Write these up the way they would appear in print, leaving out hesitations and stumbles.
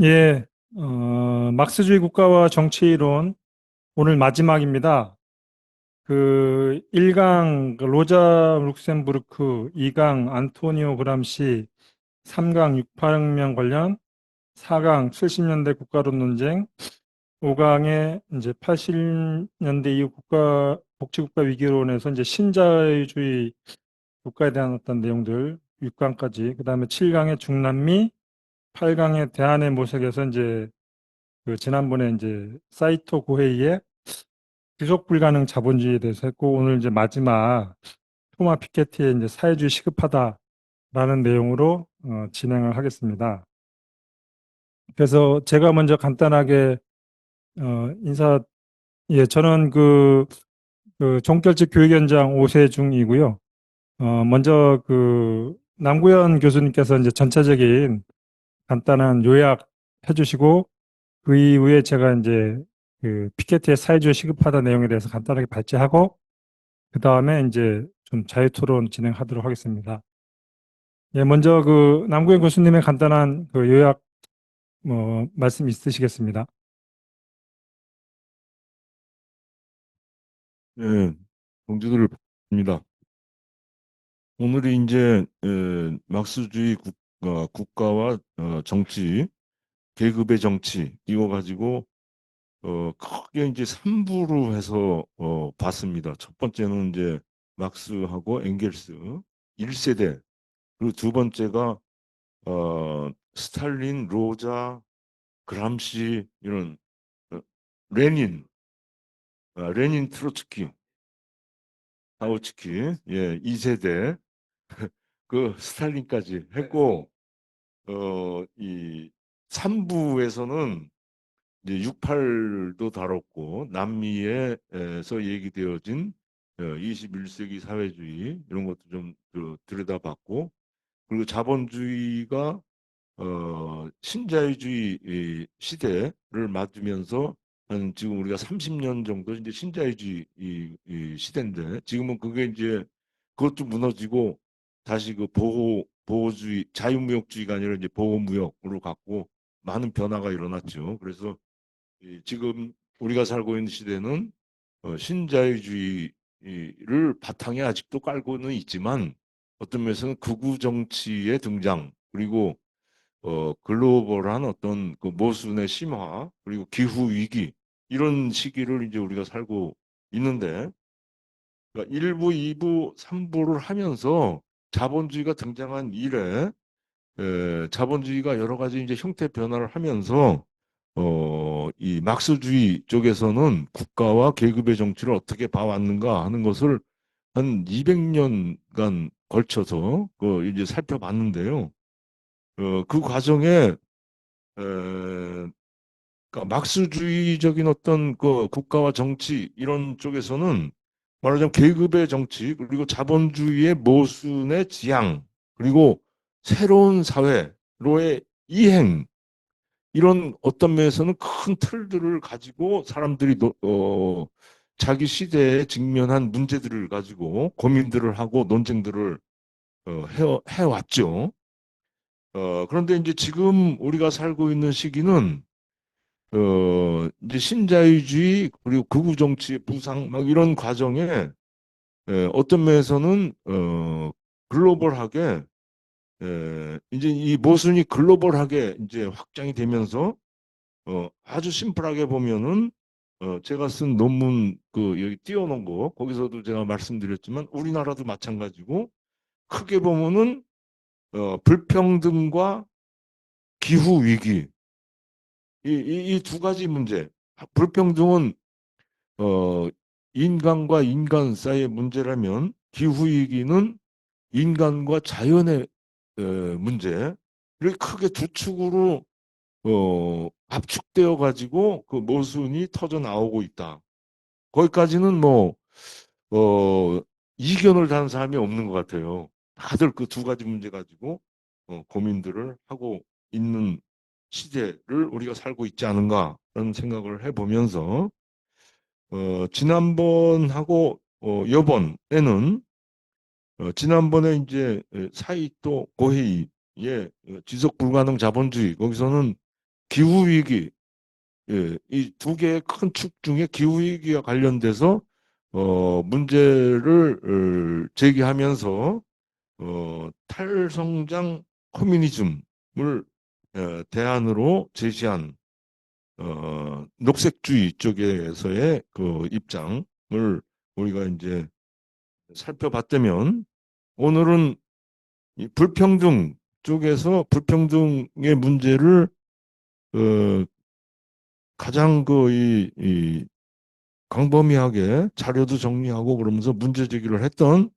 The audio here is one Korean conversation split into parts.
예, 막스주의 국가와 정치이론 오늘 마지막입니다. 그 1강 로자 룩셈부르크, 2강 안토니오 그람시, 3강 6.8혁명 관련, 4강 70년대 국가론 논쟁, 5강에 이제 80년대 이후 복지국가 위기론에서 이제 신자유주의 국가에 대한 어떤 내용들, 6강까지, 그 다음에 7강에 중남미, 8강에 대한의 모색에서 이제 그 지난번에 이제 사이토 고헤이의 지속 불가능 자본주의에 대해서 했고, 오늘 이제 마지막 토마 피케티의 이제 사회주의 시급하다라는 내용으로 진행을 하겠습니다. 그래서 제가 먼저 간단하게 인사, 예, 저는 그 종결집 교육연장 5세 중이고요. 먼저 그 남구현 교수님께서 이제 전체적인 간단한 요약 해주시고, 그 이후에 제가 이제 그 피케티의 사회주의 시급하다 내용에 대해서 간단하게 발제하고, 그 다음에 이제 좀 자유토론 진행하도록 하겠습니다. 예, 먼저 그 남구현 교수님의 간단한 그 요약 말씀 있으시겠습니다. 네, 동지들을 반갑습니다. 오늘이 이제 막스주의 국가와 정치, 계급의 정치 이거 가지고 크게 이제 3부로 해서 봤습니다. 첫 번째는 이제 막스하고 엥겔스 1세대, 그리고 두 번째가 스탈린, 로자, 그람시 이런 어, 레닌, 레닌 트로츠키, 타우츠키, 예, 2세대 그 스탈린까지 했고, 이 3부에서는 이제 68도 다뤘고, 남미에서 얘기되어진 21세기 사회주의 이런 것도 좀 들여다봤고, 그리고 자본주의가 신자유주의 이 시대를 맞으면서 한 지금 우리가 30년 정도 이제 신자유주의 이 시대인데, 지금은 그게 이제 그것도 무너지고 다시 그 보호주의, 자유무역주의가 아니라 이제 보호무역으로 갖고 많은 변화가 일어났죠. 그래서 지금 우리가 살고 있는 시대는 신자유주의를 바탕에 아직도 깔고는 있지만, 어떤 면에서는 극우 정치의 등장, 그리고 글로벌한 어떤 그 모순의 심화, 그리고 기후 위기, 이런 시기를 이제 우리가 살고 있는데, 그러니까 1부, 2부, 3부를 하면서 자본주의가 등장한 이래 자본주의가 여러 가지 이제 형태 변화를 하면서 이 막스주의 쪽에서는 국가와 계급의 정치를 어떻게 봐왔는가 하는 것을 한 200년간 걸쳐서 이제 살펴봤는데요. 그 과정에 그러니까 막스주의적인 어떤 그 국가와 정치 이런 쪽에서는 말하자면 계급의 정치, 그리고 자본주의의 모순의 지향, 그리고 새로운 사회로의 이행, 이런 어떤 면에서는 큰 틀들을 가지고 사람들이 자기 시대에 직면한 문제들을 가지고 고민들을 하고 논쟁들을 해왔죠. 그런데 이제 지금 우리가 살고 있는 시기는 이제 신자유주의, 그리고 극우 정치의 부상 막 이런 과정에 어떤 면에서는 글로벌하게 이제 이 모순이 글로벌하게 이제 확장이 되면서 아주 심플하게 보면은 제가 쓴 논문 여기 띄워놓은 거 거기서도 제가 말씀드렸지만, 우리나라도 마찬가지고, 크게 보면은 불평등과 기후 위기, 이 두 가지 문제. 불평등은 어, 인간과 인간 사이의 문제라면, 기후위기는 인간과 자연의 문제. 이렇게 크게 두 축으로 압축되어 가지고 그 모순이 터져 나오고 있다. 거기까지는 뭐 이견을 다는 사람이 없는 것 같아요. 다들 그 두 가지 문제 가지고 고민들을 하고 있는 시대를 우리가 살고 있지 않은가라는 생각을 해보면서, 지난번하고 요번에는 지난번에 이제 사이토 고헤이의 지속 불가능 자본주의, 거기서는 기후 위기, 예, 이 두 개의 큰 축 중에 기후 위기와 관련돼서 문제를 제기하면서 탈성장 커뮤니즘을 대안으로 제시한 녹색주의 쪽에서의 그 입장을 우리가 이제 살펴봤다면, 오늘은 이 불평등 쪽에서 불평등의 문제를 어, 가장 이 광범위하게 자료도 정리하고 그러면서 문제 제기를 했던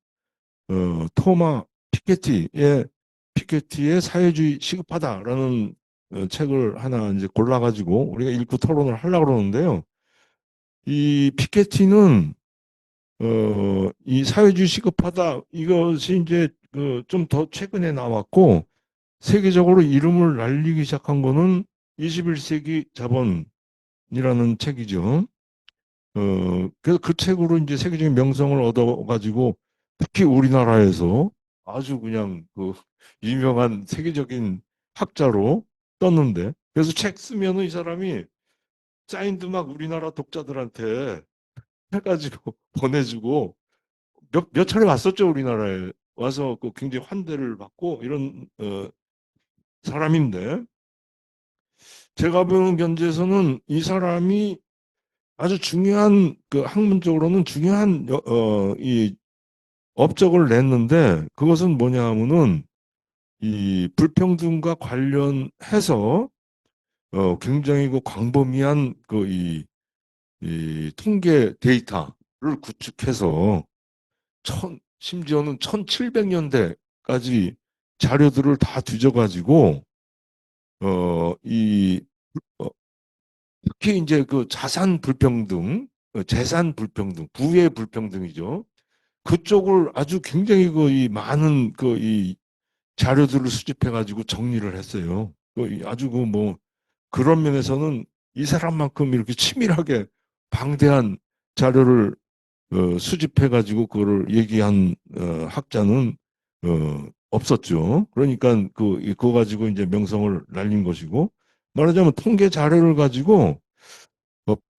토마 피케티의 사회주의 시급하다라는 책을 하나 이제 골라가지고 우리가 읽고 토론을 하려고 그러는데요. 이 피케티는 이 사회주의 시급하다, 이것이 이제 좀 더 최근에 나왔고 세계적으로 이름을 날리기 시작한 거는 21세기 자본이라는 책이죠. 그래서 그 책으로 이제 세계적인 명성을 얻어가지고 특히 우리나라에서 아주 그냥 그 유명한 세계적인 학자로 떴는데, 그래서 책 쓰면은 이 사람이 사인도 막 우리나라 독자들한테 해가지고 보내주고 몇 차례 왔었죠. 우리나라에 와서 그 굉장히 환대를 받고 이런 사람인데, 제가 보는 견지에서는 이 사람이 아주 중요한 그 학문적으로는 중요한 이 업적을 냈는데, 그것은 뭐냐 하면은 이 불평등과 관련해서 굉장히 그 광범위한 그 이 통계 데이터를 구축해서 심지어는 1700년대까지 자료들을 다 뒤져가지고 이 어, 특히 이제 그 자산 불평등, 재산 불평등, 부의 불평등이죠. 그쪽을 아주 굉장히 그 이 많은 그 이 자료들을 수집해가지고 정리를 했어요. 아주 그 뭐 그런 면에서는 이 사람만큼 이렇게 치밀하게 방대한 자료를 수집해가지고 그거를 얘기한 학자는 없었죠. 그러니까 그거 가지고 이제 명성을 날린 것이고, 말하자면 통계 자료를 가지고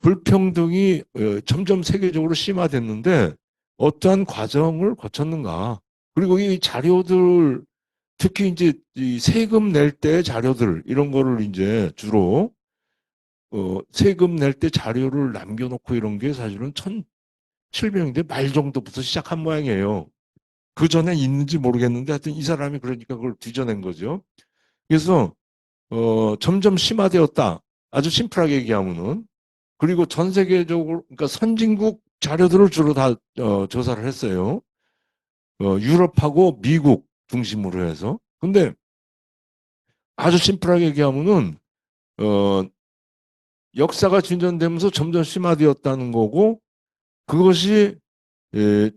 불평등이 점점 세계적으로 심화됐는데 어떠한 과정을 거쳤는가. 그리고 이 자료들, 특히 이제 이 세금 낼 때 자료들 이런 거를 이제 주로 세금 낼 때 자료를 남겨놓고 이런 게 사실은 1700년대 말 정도부터 시작한 모양이에요. 그 전에 있는지 모르겠는데 하여튼 이 사람이 그러니까 그걸 뒤져낸 거죠. 그래서 점점 심화되었다. 아주 심플하게 얘기하면은. 그리고 전 세계적으로, 그러니까 선진국 자료들을 주로 다 조사를 했어요. 유럽하고 미국 중심으로 해서. 근데 아주 심플하게 얘기하면은 어, 역사가 진전되면서 점점 심화되었다는 거고, 그것이 예,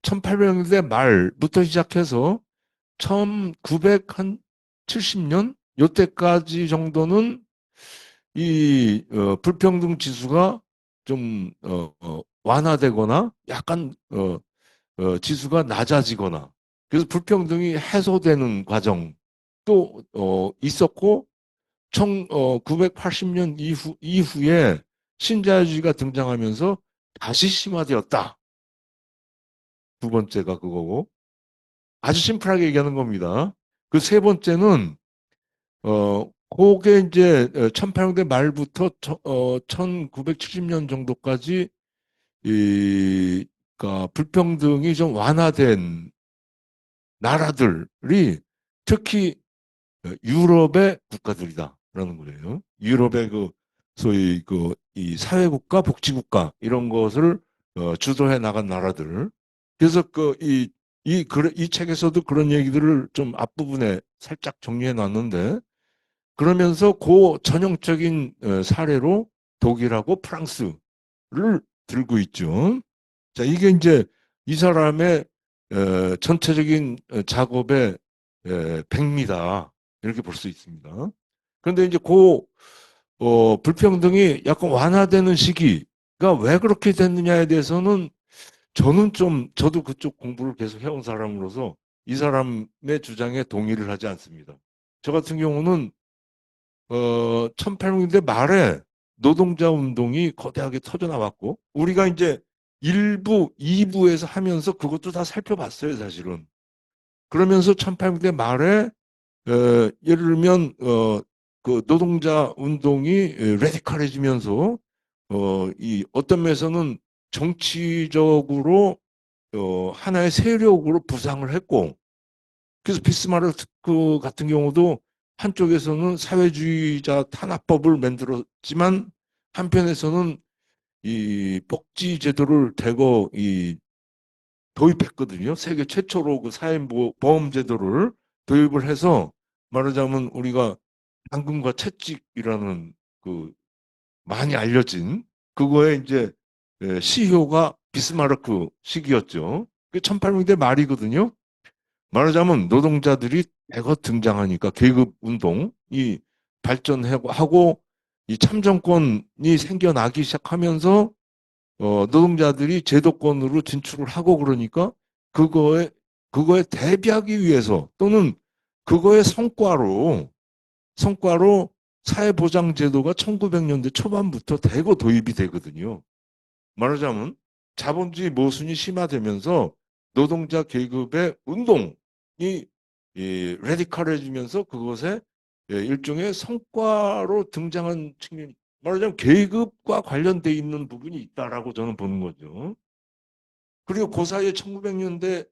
1800년대 말부터 시작해서 1970년 요때까지 정도는 이 불평등 지수가 좀 완화되거나 약간 지수가 낮아지거나, 그래서 불평등이 해소되는 과정도 있었고, 1980년 이후에 신자유주의가 등장하면서 다시 심화되었다. 두 번째가 그거고, 아주 심플하게 얘기하는 겁니다. 그 세 번째는 그게 이제 1800년대 말부터 1970년 정도까지 그러니까 불평등이 좀 완화된 나라들이 특히 유럽의 국가들이다라는 거예요. 유럽의 그 소위 그 이 사회국가, 복지국가 이런 것을 주도해 나간 나라들. 그래서 이 책에서도 그런 얘기들을 좀 앞부분에 살짝 정리해 놨는데, 그러면서 그 전형적인 사례로 독일하고 프랑스를 들고 있죠. 자, 이게 이제 이 사람의 전체적인 작업의 백미다. 이렇게 볼 수 있습니다. 그런데 이제 불평등이 약간 완화되는 시기가 왜 그렇게 됐느냐에 대해서는 저도 그쪽 공부를 계속 해온 사람으로서 이 사람의 주장에 동의를 하지 않습니다. 저 같은 경우는 1800년대 말에 노동자 운동이 거대하게 터져 나왔고 우리가 이제 1부, 2부에서 하면서 그것도 다 살펴봤어요, 사실은. 그러면서 1800년대 말에 예를 들면 그 노동자 운동이 레디컬해지면서 이 어떤 면에서는 정치적으로 하나의 세력으로 부상을 했고 그래서 비스마르크 같은 경우도 한쪽에서는 사회주의자 탄압법을 만들었지만 한편에서는 이 복지 제도를 대거 이 도입했거든요. 세계 최초로 그 사회보험 제도를 도입을 해서 말하자면 우리가 당근과 채찍이라는 그 많이 알려진 그거에 이제 CEO가 비스마르크 시기였죠. 그 1800년대 말이거든요. 말하자면 노동자들이 대거 등장하니까 계급 운동이 발전하고 이 참정권이 생겨나기 시작하면서 노동자들이 제도권으로 진출을 하고 그러니까 그거에 그거에 대비하기 위해서 또는 그거의 성과로 사회보장제도가 1900년대 초반부터 대거 도입이 되거든요. 말하자면 자본주의 모순이 심화되면서 노동자 계급의 운동이 레디컬해지면서 그것에 일종의 성과로 등장한 측면이 말하자면 계급과 관련돼 있는 부분이 있다라고 저는 보는 거죠. 그리고 그 사이에 1900년대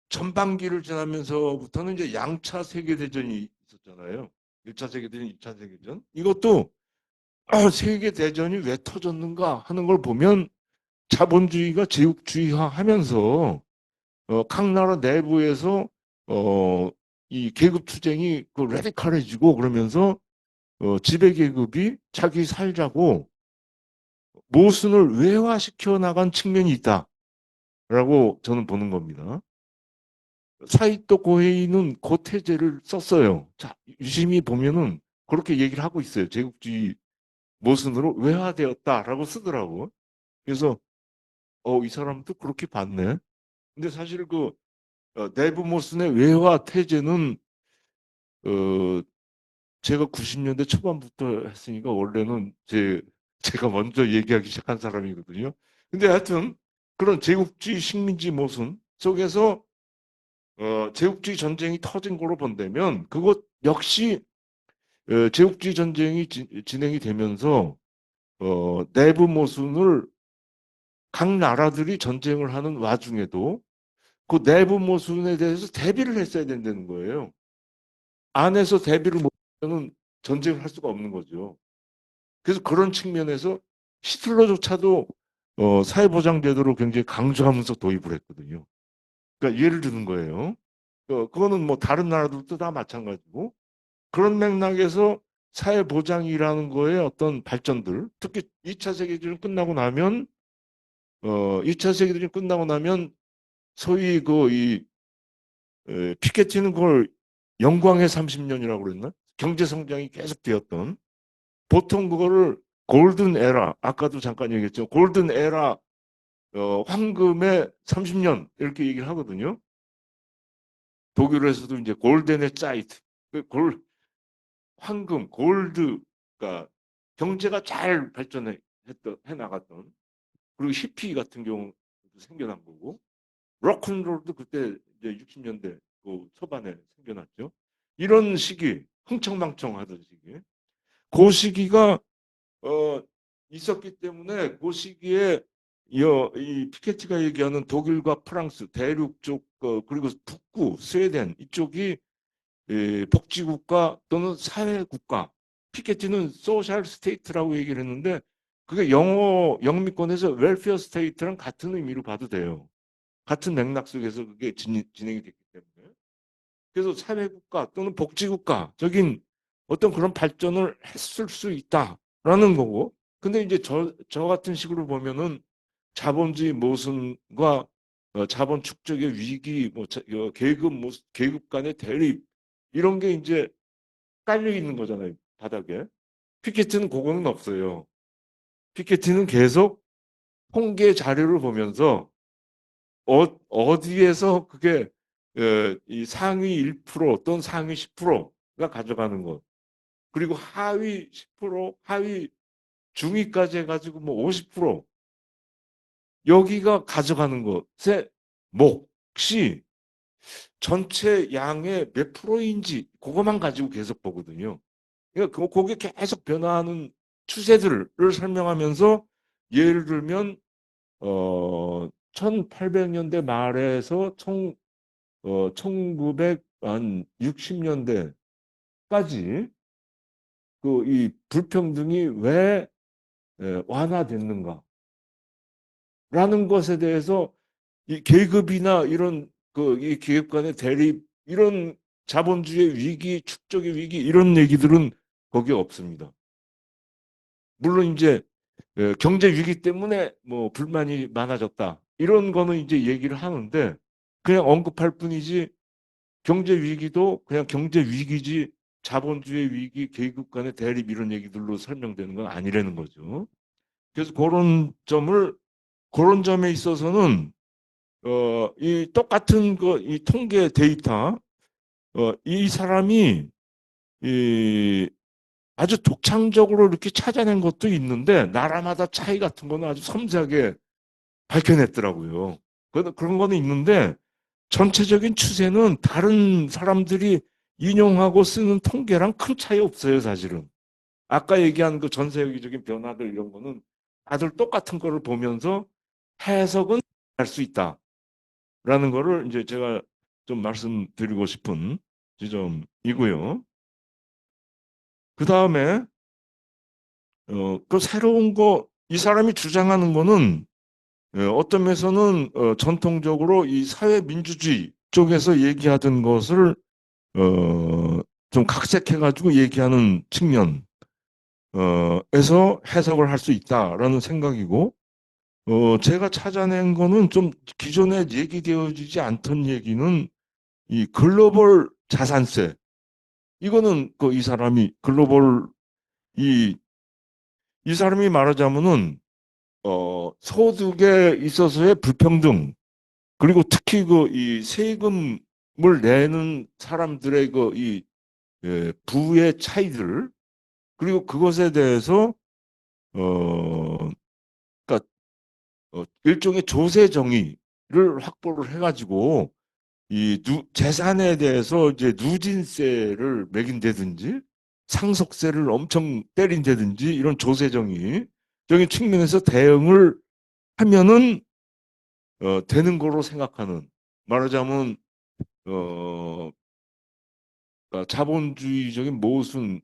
전반기를 지나면서부터는 이제 양차 세계대전이 있었잖아요. 1차 세계대전, 2차 세계대전. 이것도 세계대전이 왜 터졌는가 하는 걸 보면 자본주의가 제국주의화하면서 각 나라 내부에서 이 계급 투쟁이 그 레디컬해지고 그러면서 지배계급이 자기 살자고 모순을 외화시켜 나간 측면이 있다라고 저는 보는 겁니다. 사이토 고헤이는 고태제를 썼어요. 자, 유심히 보면은 그렇게 얘기를 하고 있어요. 제국주의 모순으로 외화되었다라고 쓰더라고. 그래서 이 사람도 그렇게 봤네. 근데 사실 그 내부 모순의 외화 태제는 어, 제가 90년대 초반부터 했으니까 원래는 제가 먼저 얘기하기 시작한 사람이거든요. 근데 하여튼 그런 제국주의 식민지 모순 속에서 제국주의 전쟁이 터진 거로 본다면 그것 역시 제국주의 전쟁이 진행이 되면서 내부 모순을 각 나라들이 전쟁을 하는 와중에도 그 내부 모순에 대해서 대비를 했어야 된다는 거예요. 안에서 대비를 못하면 전쟁을 할 수가 없는 거죠. 그래서 그런 측면에서 히틀러조차도 사회보장제도를 굉장히 강조하면서 도입을 했거든요. 그러니까 예를 드는 거예요. 그거는 뭐 다른 나라들도 다 마찬가지고 그런 맥락에서 사회보장이라는 거에 어떤 발전들, 특히 2차 세계대전 끝나고 나면 2차 세계대전 끝나고 나면 소위 피케티는 그걸 영광의 30년이라고 그랬나? 경제 성장이 계속 되었던 보통 그거를 골든 에라, 아까도 잠깐 얘기했죠. 골든 에라, 황금의 30년 이렇게 얘기를 하거든요. 독일에서도 이제 골덴의 짜이트, 황금, 골드가 경제가 잘 해 나갔던 그리고 히피 같은 경우도 생겨난 거고 록큰롤도 그때 이제 60년대 그 초반에 생겨났죠. 이런 시기 흥청망청하던 시기 그 시기가 어, 있었기 때문에 그 시기에 이 피케티가 얘기하는 독일과 프랑스 대륙 쪽 그리고 북구 스웨덴 이쪽이 복지국가 또는 사회국가 피케티는 소셜 스테이트라고 얘기를 했는데 그게 영어 영미권에서 웰페어 스테이트랑 같은 의미로 봐도 돼요. 같은 맥락 속에서 그게 진행이 됐기 때문에 그래서 사회국가 또는 복지국가적인 어떤 그런 발전을 했을 수 있다라는 거고 근데 이제 저 같은 식으로 보면은 자본주의 모순과 자본 축적의 위기, 계급 간의 대립 이런 게 이제 깔려 있는 거잖아요 바닥에. 피케티는 그거는 없어요. 피케티는 계속 통계 자료를 보면서 어디에서 그게 이 상위 1% 또는 상위 10%가 가져가는 것. 그리고 하위 10%, 하위 중위까지 해가지고 뭐 50% 여기가 가져가는 것의 몫이 전체 양의 몇 프로인지 그것만 가지고 계속 보거든요. 그러니까 그게 계속 변화하는 추세들을 설명하면서 예를 들면 1800년대 말에서 1960년대까지 그 이 불평등이 왜 완화됐는가라는 것에 대해서 이 계급이나 이런 그 이 계급 간의 대립 이런 자본주의 위기, 축적의 위기 이런 얘기들은 거기에 없습니다. 물론 이제 경제 위기 때문에 뭐 불만이 많아졌다. 이런 거는 이제 얘기를 하는데 그냥 언급할 뿐이지 경제 위기도 그냥 경제 위기지 자본주의 위기, 계급 간의 대립 이런 얘기들로 설명되는 건 아니라는 거죠. 그래서 그런 점에 있어서는 이 똑같은 이 통계 데이터, 이 사람이 이 아주 독창적으로 이렇게 찾아낸 것도 있는데 나라마다 차이 같은 거는 아주 섬세하게 밝혀냈더라고요. 그런 거는 있는데 전체적인 추세는 다른 사람들이 인용하고 쓰는 통계랑 큰 차이 없어요, 사실은. 아까 얘기한 그 전세계적인 변화들 이런 거는 다들 똑같은 거를 보면서 해석은 할 수 있다라는 거를 이제 제가 좀 말씀드리고 싶은 지점이고요. 그 다음에 그 새로운 이 사람이 주장하는 거는 어떤 면에서는 전통적으로 이 사회민주주의 쪽에서 얘기하던 것을 좀 각색해가지고 얘기하는 측면에서 해석을 할 수 있다라는 생각이고, 제가 찾아낸 거는 좀 기존에 얘기되어지지 않던 얘기는 이 글로벌 자산세. 이거는 이 사람이 이, 이 사람이 말하자면은, 소득에 있어서의 불평등, 그리고 특히 이 세금을 내는 사람들의 부의 차이들, 그리고 그것에 대해서 그러니까 일종의 조세 정의를 확보를 해가지고 이 재산에 대해서 이제 누진세를 매긴다든지 상속세를 엄청 때린다든지 이런 조세 정의적인 측면에서 대응을 하면은 되는 거로 생각하는 말하자면 어 그러니까 자본주의적인 모순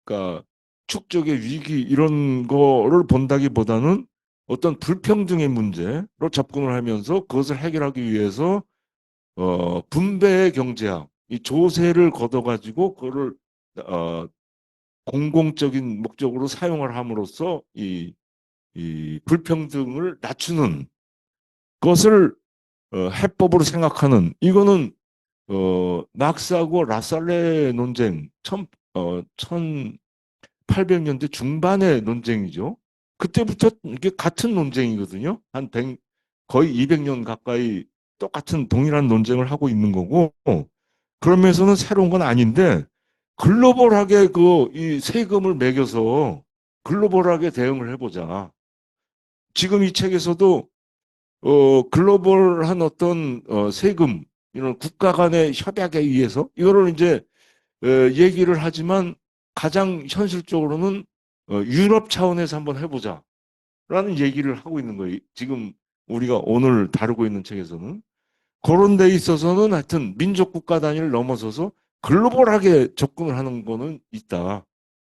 그러니까 축적의 위기 이런 거를 본다기보다는 어떤 불평등의 문제로 접근을 하면서 그것을 해결하기 위해서 분배의 경제학, 이 조세를 걷어가지고 그거를 어, 공공적인 목적으로 사용을 함으로써 이 불평등을 낮추는 것을 해법으로 생각하는 이거는 막스하고 라살레 논쟁 1800년대 중반의 논쟁이죠. 그때부터 이게 같은 논쟁이거든요. 거의 200년 가까이 똑같은 동일한 논쟁을 하고 있는 거고 그런 면에서는 새로운 건 아닌데 글로벌하게 이 세금을 매겨서 글로벌하게 대응을 해보자. 지금 이 책에서도 글로벌한 어떤 세금 이런 국가 간의 협약에 의해서 이거를 이제 얘기를 하지만 가장 현실적으로는 유럽 차원에서 한번 해보자라는 얘기를 하고 있는 거예요. 지금 우리가 오늘 다루고 있는 책에서는 그런 데 있어서는 하여튼 민족 국가 단위를 넘어서서 글로벌하게 접근을 하는 거는 있다.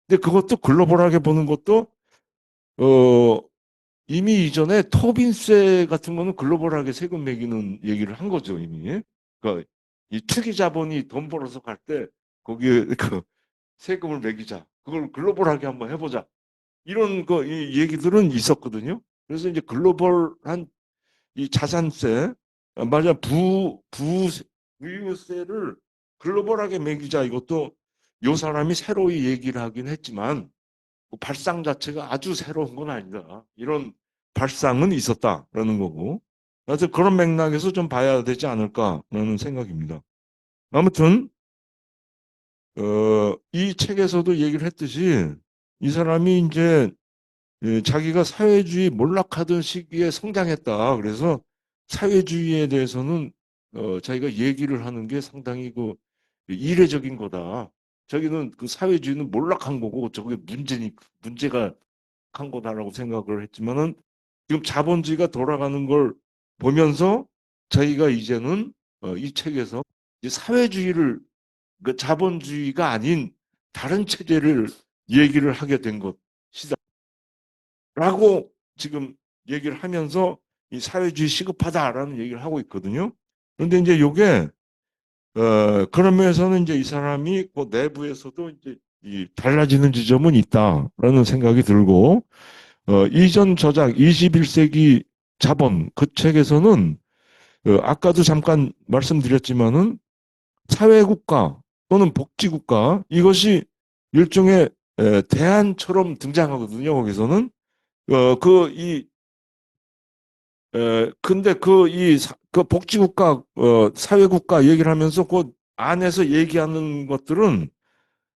근데 그것도 글로벌하게 보는 것도 어 이미 이전에 토빈세 같은 거는 글로벌하게 세금 매기는 얘기를 한 거죠, 이미. 그러니까 이 투기 자본이 돈 벌어서 갈 때 거기에 그 세금을 매기자. 그걸 글로벌하게 한번 해보자. 이런 이 얘기들은 있었거든요. 그래서 이제 글로벌한 이 자산세, 맞아, 부유세를 글로벌하게 매기자. 이것도 요 사람이 새로이 얘기를 하긴 했지만 그 발상 자체가 아주 새로운 건 아니다. 이런 발상은 있었다라는 거고. 그래서 그런 맥락에서 좀 봐야 되지 않을까라는 생각입니다. 아무튼 이 책에서도 얘기를 했듯이 이 사람이 이제 자기가 사회주의 몰락하던 시기에 성장했다. 그래서 사회주의에 대해서는 자기가 얘기를 하는 게 상당히 그 이례적인 거다. 자기는 그 사회주의는 몰락한 거고 저게 문제가 한 거다라고 생각을 했지만은 지금 자본주의가 돌아가는 걸 보면서 자기가 이제는 이 책에서 이제 사회주의를 그 자본주의가 아닌 다른 체제를 얘기를 하게 된 것이다. 라고 지금 얘기를 하면서 이 사회주의 시급하다라는 얘기를 하고 있거든요. 그런데 이제 요게 그런 면에서는 이제 이 사람이 그 내부에서도 이제 이 달라지는 지점은 있다라는 생각이 들고 이전 저작 21세기 자본 그 책에서는 아까도 잠깐 말씀드렸지만은 사회국가 또는 복지국가 이것이 일종의 대안처럼 등장하거든요. 거기서는 근데 그 복지국가, 사회국가 얘기를 하면서 그 안에서 얘기하는 것들은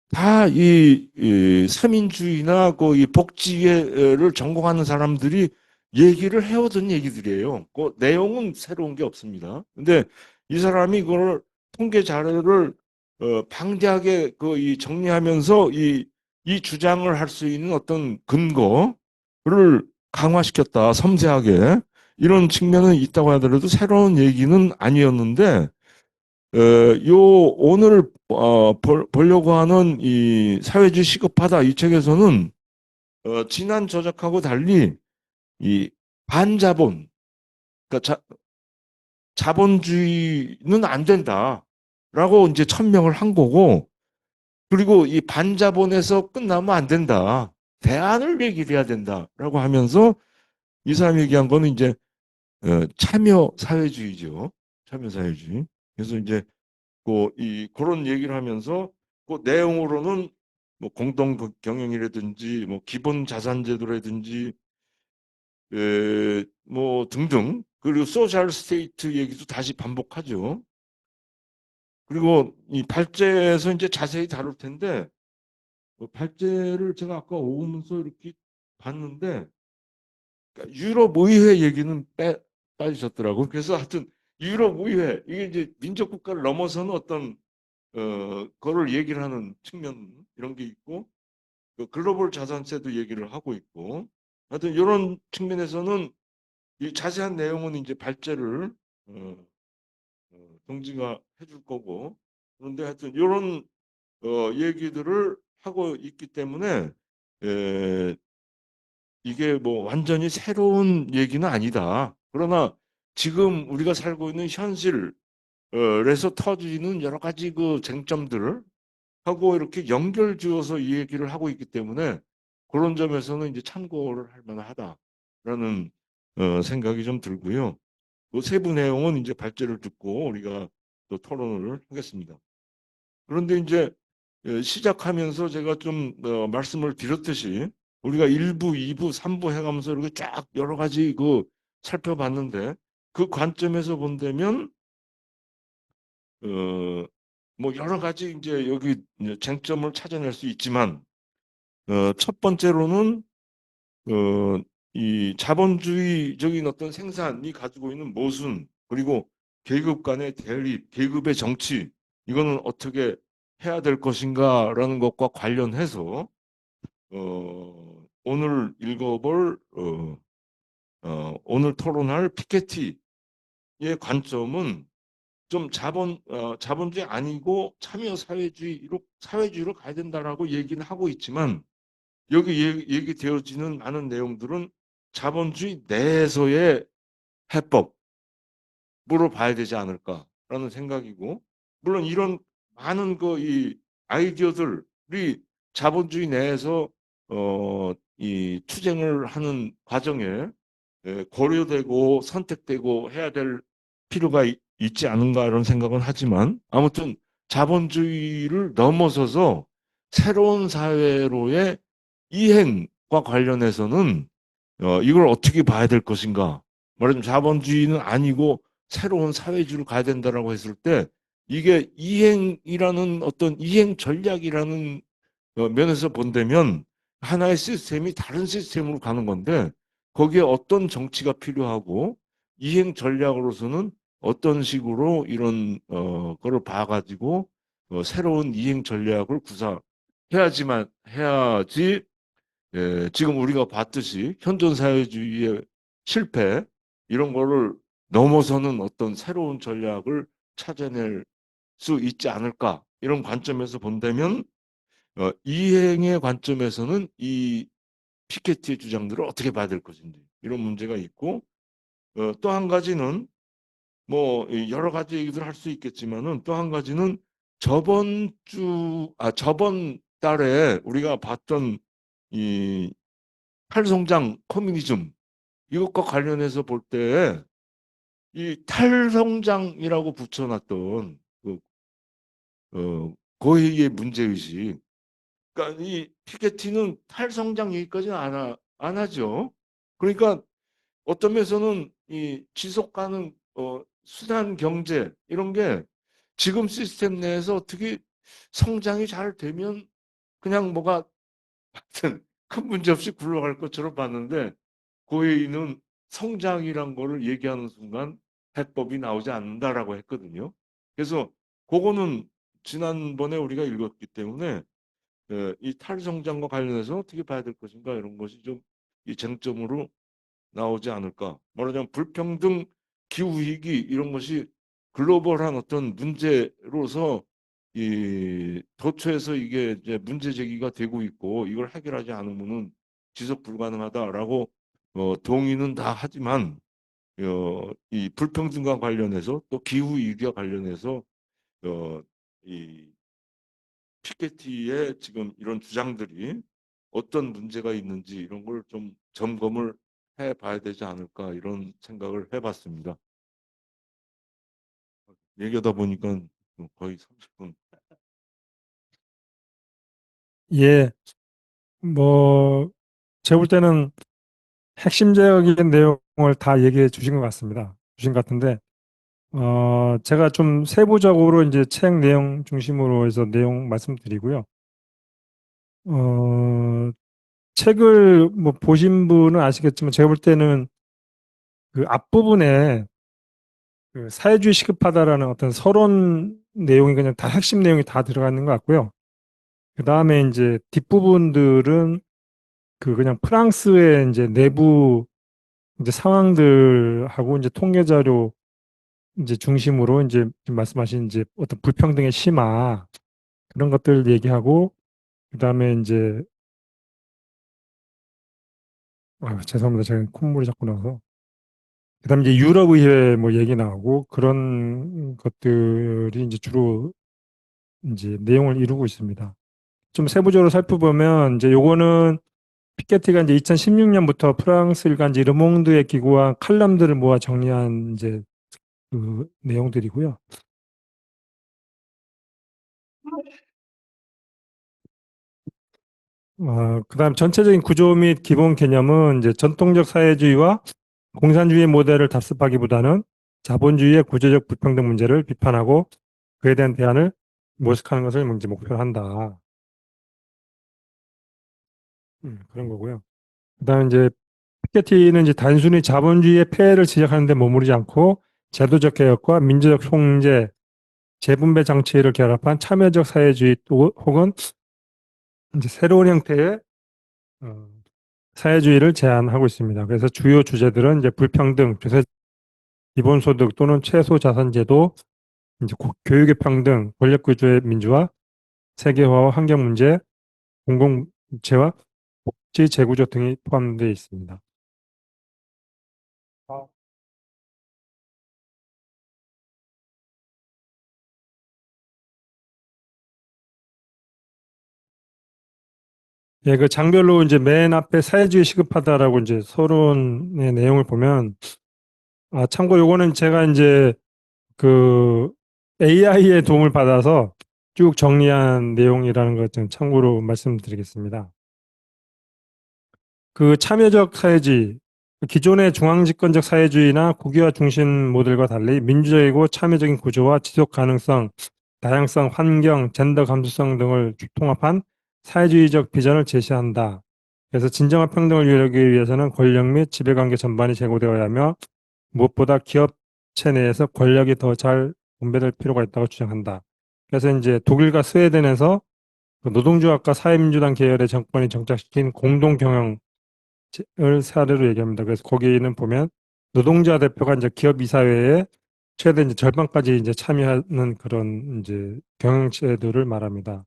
다 이 삼인주의나 그 이 복지를 전공하는 사람들이 얘기를 해오던 얘기들이에요. 그 내용은 새로운 게 없습니다. 근데 이 사람이 그걸 통계 자료를 방대하게 그 이 정리하면서 이 주장을 할 수 있는 어떤 근거를 강화시켰다, 섬세하게. 이런 측면은 있다고 하더라도 새로운 얘기는 아니었는데, 오늘 보려고 하는 이 사회주의 시급하다 이 책에서는 지난 저작하고 달리 이 반자본, 그러니까 자본주의는 안 된다라고 이제 천명을 한 거고, 그리고 이 반자본에서 끝나면 안 된다. 대안을 얘기를 해야 된다라고 하면서 이 사람이 얘기한 거는 이제 참여 사회주의죠. 참여 사회주의. 그래서 이제 그런 얘기를 하면서 그 내용으로는 뭐 공동 경영이라든지 뭐 기본 자산 제도라든지 뭐 등등 그리고 소셜 스테이트 얘기도 다시 반복하죠. 그리고 이 발제에서 이제 자세히 다룰 텐데 발제를 제가 아까 오면서 이렇게 봤는데 그러니까 유럽 의회 얘기는 빠지셨더라고요. 그래서 하여튼 유럽 의회 이게 이제 민족 국가를 넘어서는 어떤 그거를 얘기를 하는 측면 이런 게 있고 그 글로벌 자산세도 얘기를 하고 있고 하여튼 이런 측면에서는 이 자세한 내용은 이제 발제를 동지가 해줄 거고 그런데 하여튼 이런 얘기들을 하고 있기 때문에 에, 이게 뭐 완전히 새로운 얘기는 아니다. 그러나 지금 우리가 살고 있는 현실에서 터지는 여러 가지 그 쟁점들을 하고 이렇게 연결지어서 이 얘기를 하고 있기 때문에 그런 점에서는 이제 참고를 할 만하다라는 생각이 좀 들고요. 그 세부 내용은 이제 발제를 듣고 우리가 또 토론을 하겠습니다. 그런데 이제 시작하면서 제가 좀 말씀을 드렸듯이 우리가 1부, 2부, 3부 해가면서 이렇게 쫙 여러 가지 살펴봤는데 그 관점에서 본다면 뭐 여러 가지 이제 여기 이제 쟁점을 찾아낼 수 있지만 첫 번째로는 이 자본주의적인 어떤 생산이 가지고 있는 모순 그리고 계급 간의 대립, 계급의 정치 이거는 어떻게 해야 될 것인가라는 것과 관련해서 오늘 읽어볼 오늘 토론할 피케티의 관점은 좀 자본주의 아니고 참여 사회주의로 가야 된다라고 얘기는 하고 있지만 여기 얘기되어지는 많은 내용들은 자본주의 내에서의 해법으로 봐야 되지 않을까라는 생각이고 물론 이런 많은 이 아이디어들이 자본주의 내에서 이 투쟁을 하는 과정에 고려되고 선택되고 해야 될 필요가 있지 않은가 이런 생각은 하지만 아무튼 자본주의를 넘어서서 새로운 사회로의 이행과 관련해서는 이걸 어떻게 봐야 될 것인가 말하자면 자본주의는 아니고 새로운 사회주의로 가야 된다라고 했을 때 이게 이행이라는 어떤 이행 전략이라는 면에서 본다면 하나의 시스템이 다른 시스템으로 가는 건데 거기에 어떤 정치가 필요하고 이행 전략으로서는 어떤 식으로 이런 거를 봐가지고 새로운 이행 전략을 구사해야지만 해야지 지금 우리가 봤듯이 현존사회주의의 실패 이런 거를 넘어서는 어떤 새로운 전략을 찾아낼 수 있지 않을까 이런 관점에서 본다면 이행의 관점에서는 이 피케티의 주장들을 어떻게 봐야 될 것인지 이런 문제가 있고 또 한 가지는 뭐 여러 가지 얘기들 할 수 있겠지만은 또 한 가지는 저번 달에 우리가 봤던 이 탈성장 커뮤니즘 이것과 관련해서 볼 때 이 탈성장이라고 붙여놨던 그 고해의 문제의식 그러니까 이 피케티는 탈성장 얘기까지는 안 하죠. 그러니까 어떤 면에서는 이 지속 가능 수단 경제 이런 게 지금 시스템 내에서 어떻게 성장이 잘 되면 그냥 뭐가 하여튼 큰 문제 없이 굴러갈 것처럼 봤는데 고해인은 성장이란 거를 얘기하는 순간 해법이 나오지 않는다라고 했거든요. 그래서 그거는 지난번에 우리가 읽었기 때문에 이 탈성장과 관련해서 어떻게 봐야 될 것인가 이런 것이 좀 이 쟁점으로 나오지 않을까. 말하자면 불평등, 기후위기 이런 것이 글로벌한 어떤 문제로서 이 도처에서 이게 이제 문제 제기가 되고 있고 이걸 해결하지 않으면은 지속 불가능하다라고 동의는 다 하지만 이 불평등과 관련해서 또 기후위기와 관련해서 이 피케티의 지금 이런 주장들이 어떤 문제가 있는지 이런 걸 좀 점검을 해 봐야 되지 않을까 이런 생각을 해봤습니다. 얘기하다 보니까 거의 30분. 예, 뭐, 제가 볼 때는 핵심적인 내용을 다 얘기해 주신 것 같습니다. 주신 것 같은데, 제가 좀 세부적으로 이제 책 내용 중심으로 해서 내용 말씀드리고요. 어, 책을 뭐 보신 분은 아시겠지만 제가 볼 때는 그 앞부분에 그 사회주의 시급하다라는 어떤 서론 내용이 그냥 다 핵심 내용이 다 들어가 있는 것 같고요. 그 다음에 이제 뒷부분들은 그 그냥 프랑스의 이제 내부 이제 상황들하고 이제 통계 자료 이제 중심으로 이제 지금 말씀하신 이제 어떤 불평등의 심화 그런 것들 얘기하고 그다음에 이제 죄송합니다. 제가 콧물이 자꾸 나서 그다음에 이제 유럽 의회 뭐 얘기 나오고 그런 것들이 이제 주로 이제 내용을 이루고 있습니다. 좀 세부적으로 살펴보면 이제 요거는 피케티가 이제 2016년부터 프랑스 일간지 르몽드의 기고한 칼럼들을 모아 정리한 이제 그 내용들이고요. 그다음 전체적인 구조 및 기본 개념은 이제 전통적 사회주의와 공산주의 모델을 답습하기보다는 자본주의의 구조적 불평등 문제를 비판하고 그에 대한 대안을 모색하는 것을 이제 목표로 한다. 그런 거고요. 그다음 이제 피케티는 이제 단순히 자본주의의 폐해를 지적하는 데 머무르지 않고 제도적 개혁과 민주적 통제, 재분배 장치를 결합한 참여적 사회주의 혹은 이제 새로운 형태의 어, 사회주의를 제안하고 있습니다. 그래서 주요 주제들은 이제 불평등, 기본소득 또는 최소자산제도, 이제 교육의 평등, 권력구조의 민주화, 세계화와 환경 문제, 공공재와 복지 재구조 등이 포함되어 있습니다. 예, 그 장별로 이제 맨 앞에 사회주의 시급하다라고 이제 서론의 내용을 보면, 참고 요거는 제가 이제 그 AI의 도움을 받아서 쭉 정리한 내용이라는 것 좀 참고로 말씀드리겠습니다. 그 참여적 사회주의, 기존의 중앙집권적 사회주의나 국유화 중심 모델과 달리 민주적이고 참여적인 구조와 지속 가능성, 다양성, 환경, 젠더 감수성 등을 통합한 사회주의적 비전을 제시한다. 그래서 진정한 평등을 이루기 위해서는 권력 및 지배관계 전반이 제고되어야 하며 무엇보다 기업체 내에서 권력이 더 잘 분배될 필요가 있다고 주장한다. 그래서 이제 독일과 스웨덴에서 그 노동조합과 사회민주당 계열의 정권이 정착시킨 공동 경영을 사례로 얘기합니다. 그래서 거기는 보면 노동자 대표가 이제 기업 이사회에 최대 이제 절반까지 이제 참여하는 그런 이제 경영제도를 말합니다.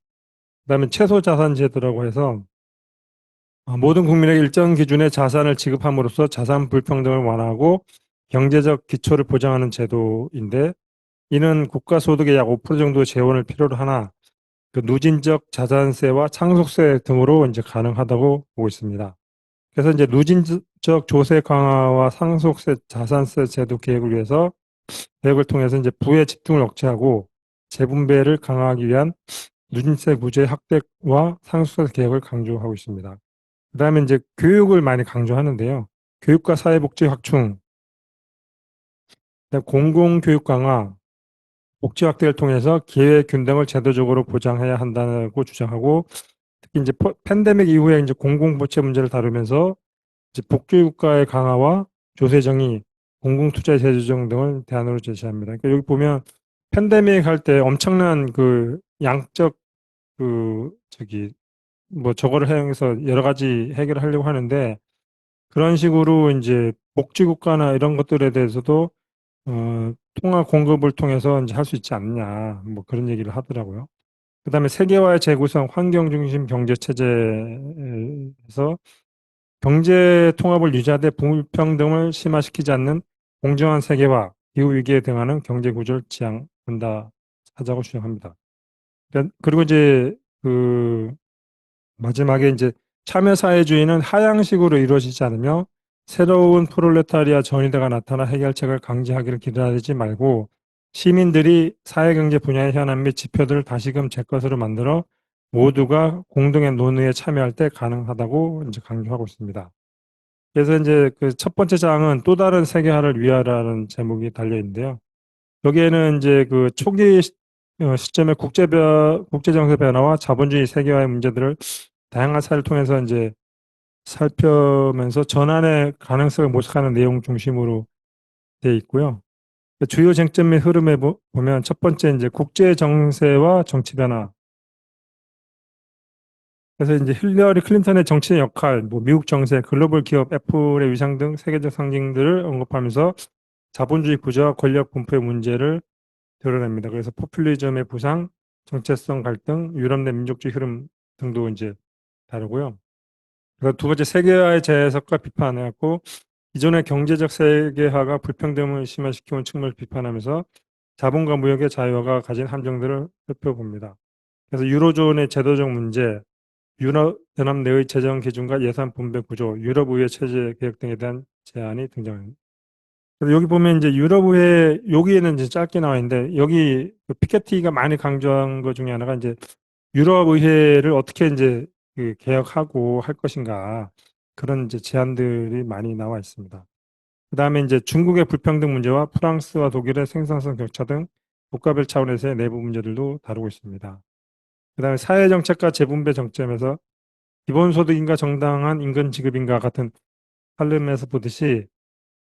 그다음에 최소자산제도라고 해서 모든 국민에게 일정 기준의 자산을 지급함으로써 자산 불평등을 완화하고 경제적 기초를 보장하는 제도인데 이는 국가 소득의 약 5% 정도 재원을 필요로 하나 그 누진적 자산세와 상속세 등으로 이제 가능하다고 보고 있습니다. 그래서 이제 누진적 조세 강화와 상속세, 자산세 제도 계획을 통해서 이제 부의 집중을 억제하고 재분배를 강화하기 위한 누진세 구조의 확대와 상속세 개혁을 강조하고 있습니다. 그다음에 이제 교육을 많이 강조하는데요. 교육과 사회복지 확충, 공공교육 강화, 복지 확대를 통해서 기회 균등을 제도적으로 보장해야 한다고 주장하고 특히 이제 팬데믹 이후에 이제 공공부채 문제를 다루면서 이제 복지국가의 강화와 조세 정의, 공공투자의 재조정 등을 대안으로 제시합니다. 그러니까 여기 보면 팬데믹 할 때 엄청난 그 양적 그 저기 뭐 저거를 해서 여러 가지 해결을 하려고 하는데 그런 식으로 이제 복지국가나 이런 것들에 대해서도 통화 공급을 통해서 이제 할 수 있지 않냐 뭐 그런 얘기를 하더라고요. 그다음에 세계화의 재구성, 환경 중심 경제 체제에서 경제 통합을 유지하되 불평등을 심화시키지 않는 공정한 세계화, 기후 위기에 대응하는 경제 구조를 지향한다 하자고 주장합니다. 그리고 이제 그 마지막에 이제 참여사회주의는 하향식으로 이루어지지 않으며 새로운 프롤레타리아 전위대가 나타나 해결책을 강제하기를 기다리지 말고 시민들이 사회경제 분야의 현안 및 지표들을 다시금 제 것으로 만들어 모두가 공동의 논의에 참여할 때 가능하다고 이제 강조하고 있습니다. 그래서 이제 그 첫 번째 장은 또 다른 세계화를 위하라는 제목이 달려 있는데요. 여기에는 이제 그 초기 시점의 국제 정세 변화와 자본주의 세계화의 문제들을 다양한 사례를 통해서 이제 살펴면서 전환의 가능성을 모색하는 내용 중심으로 되어 있고요. 주요 쟁점 및 흐름에 보면 첫 번째 이제 국제 정세와 정치 변화. 그래서 이제 힐러리 클린턴의 정치의 역할, 뭐 미국 정세, 글로벌 기업, 애플의 위상 등 세계적 상징들을 언급하면서 자본주의 구조와 권력 분포의 문제를 드러냅니다. 그래서 포퓰리즘의 부상, 정체성 갈등, 유럽 내 민족주의 흐름 등도 이제 다루고요. 그리고 두 번째 세계화의 재해석과 비판해왔고 기존의 경제적 세계화가 불평등을 심화시켜온 측면을 비판하면서 자본과 무역의 자유화가 가진 함정들을 살펴봅니다. 그래서 유로존의 제도적 문제, 유럽 연합 내의 재정 기준과 예산 분배 구조, 유럽 의회 체제 개혁 등에 대한 제안이 등장합니다. 그래서 여기 보면 이제 유럽 의회 여기에는 이제 짧게 나와 있는데 여기 그 피케티가 많이 강조한 것 중에 하나가 이제 유럽 의회를 어떻게 이제 그 개혁하고 할 것인가 그런 이제 제안들이 많이 나와 있습니다. 그다음에 이제 중국의 불평등 문제와 프랑스와 독일의 생산성 격차 등 국가별 차원에서의 내부 문제들도 다루고 있습니다. 그다음에 사회정책과 재분배 정점에서 기본소득인가 정당한 임금 지급인가 같은 칼럼에서 보듯이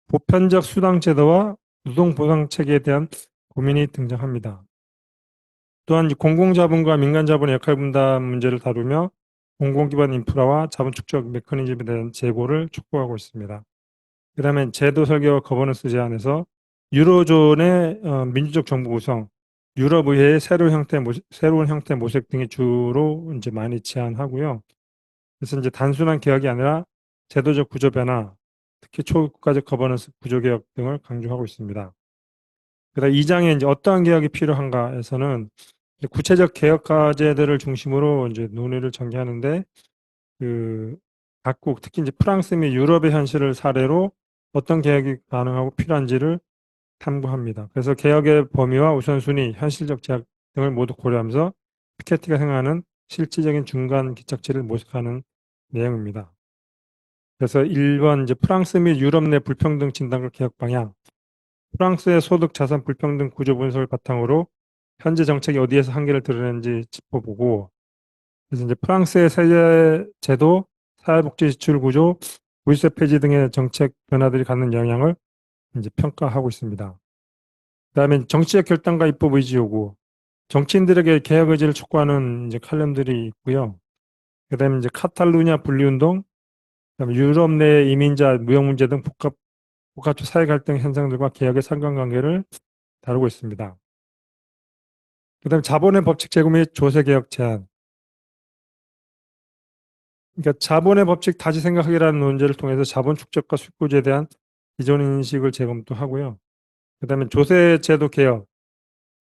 보편적 수당 제도와 노동 보상 체계에 대한 고민이 등장합니다. 또한 공공자본과 민간자본의 역할 분담 문제를 다루며 공공기반 인프라와 자본 축적 메커니즘에 대한 제고를 촉구하고 있습니다. 그 다음에 제도 설계와 거버넌스 제안에서 유로존의 민주적 정부 구성, 유럽의회의 새로운 형태 모색 등이 주로 이제 많이 제안하고요. 그래서 이제 단순한 개혁이 아니라 제도적 구조 변화, 특히 초국가적 거버넌스 구조 개혁 등을 강조하고 있습니다. 그다음 2장에 이제 어떠한 개혁이 필요한가에서는 구체적 개혁 과제들을 중심으로 이제 논의를 전개하는데 그 각국 특히 이제 프랑스 및 유럽의 현실을 사례로 어떤 개혁이 가능하고 필요한지를 탐구합니다. 그래서 개혁의 범위와 우선순위, 현실적 제약 등을 모두 고려하면서 피케티가 생각하는 실질적인 중간 기착지를 모색하는 내용입니다. 그래서 1번 이제 프랑스 및 유럽 내 불평등 진단과 개혁 방향. 프랑스의 소득 자산 불평등 구조 분석을 바탕으로 현재 정책이 어디에서 한계를 드러내는지 짚어보고, 그래서 이제 프랑스의 세제 제도, 사회복지 지출 구조, 물세 폐지 등의 정책 변화들이 갖는 영향을 이제 평가하고 있습니다. 그다음에 정치적 결단과 입법 의지 요구, 정치인들에게 개혁 의지를 촉구하는 이제 칼럼들이 있고요. 그다음에 이제 카탈루냐 분리운동, 그다음에 유럽 내 이민자 무역 문제 등 복합적 사회 갈등 현상들과 개혁의 상관관계를 다루고 있습니다. 그다음에 자본의 법칙 제고 및 조세 개혁 제안. 그러니까 자본의 법칙 다시 생각하기라는 논제를 통해서 자본 축적과 수익구조에 대한 기존 인식을 재검토하고요. 그다음에 조세제도 개혁,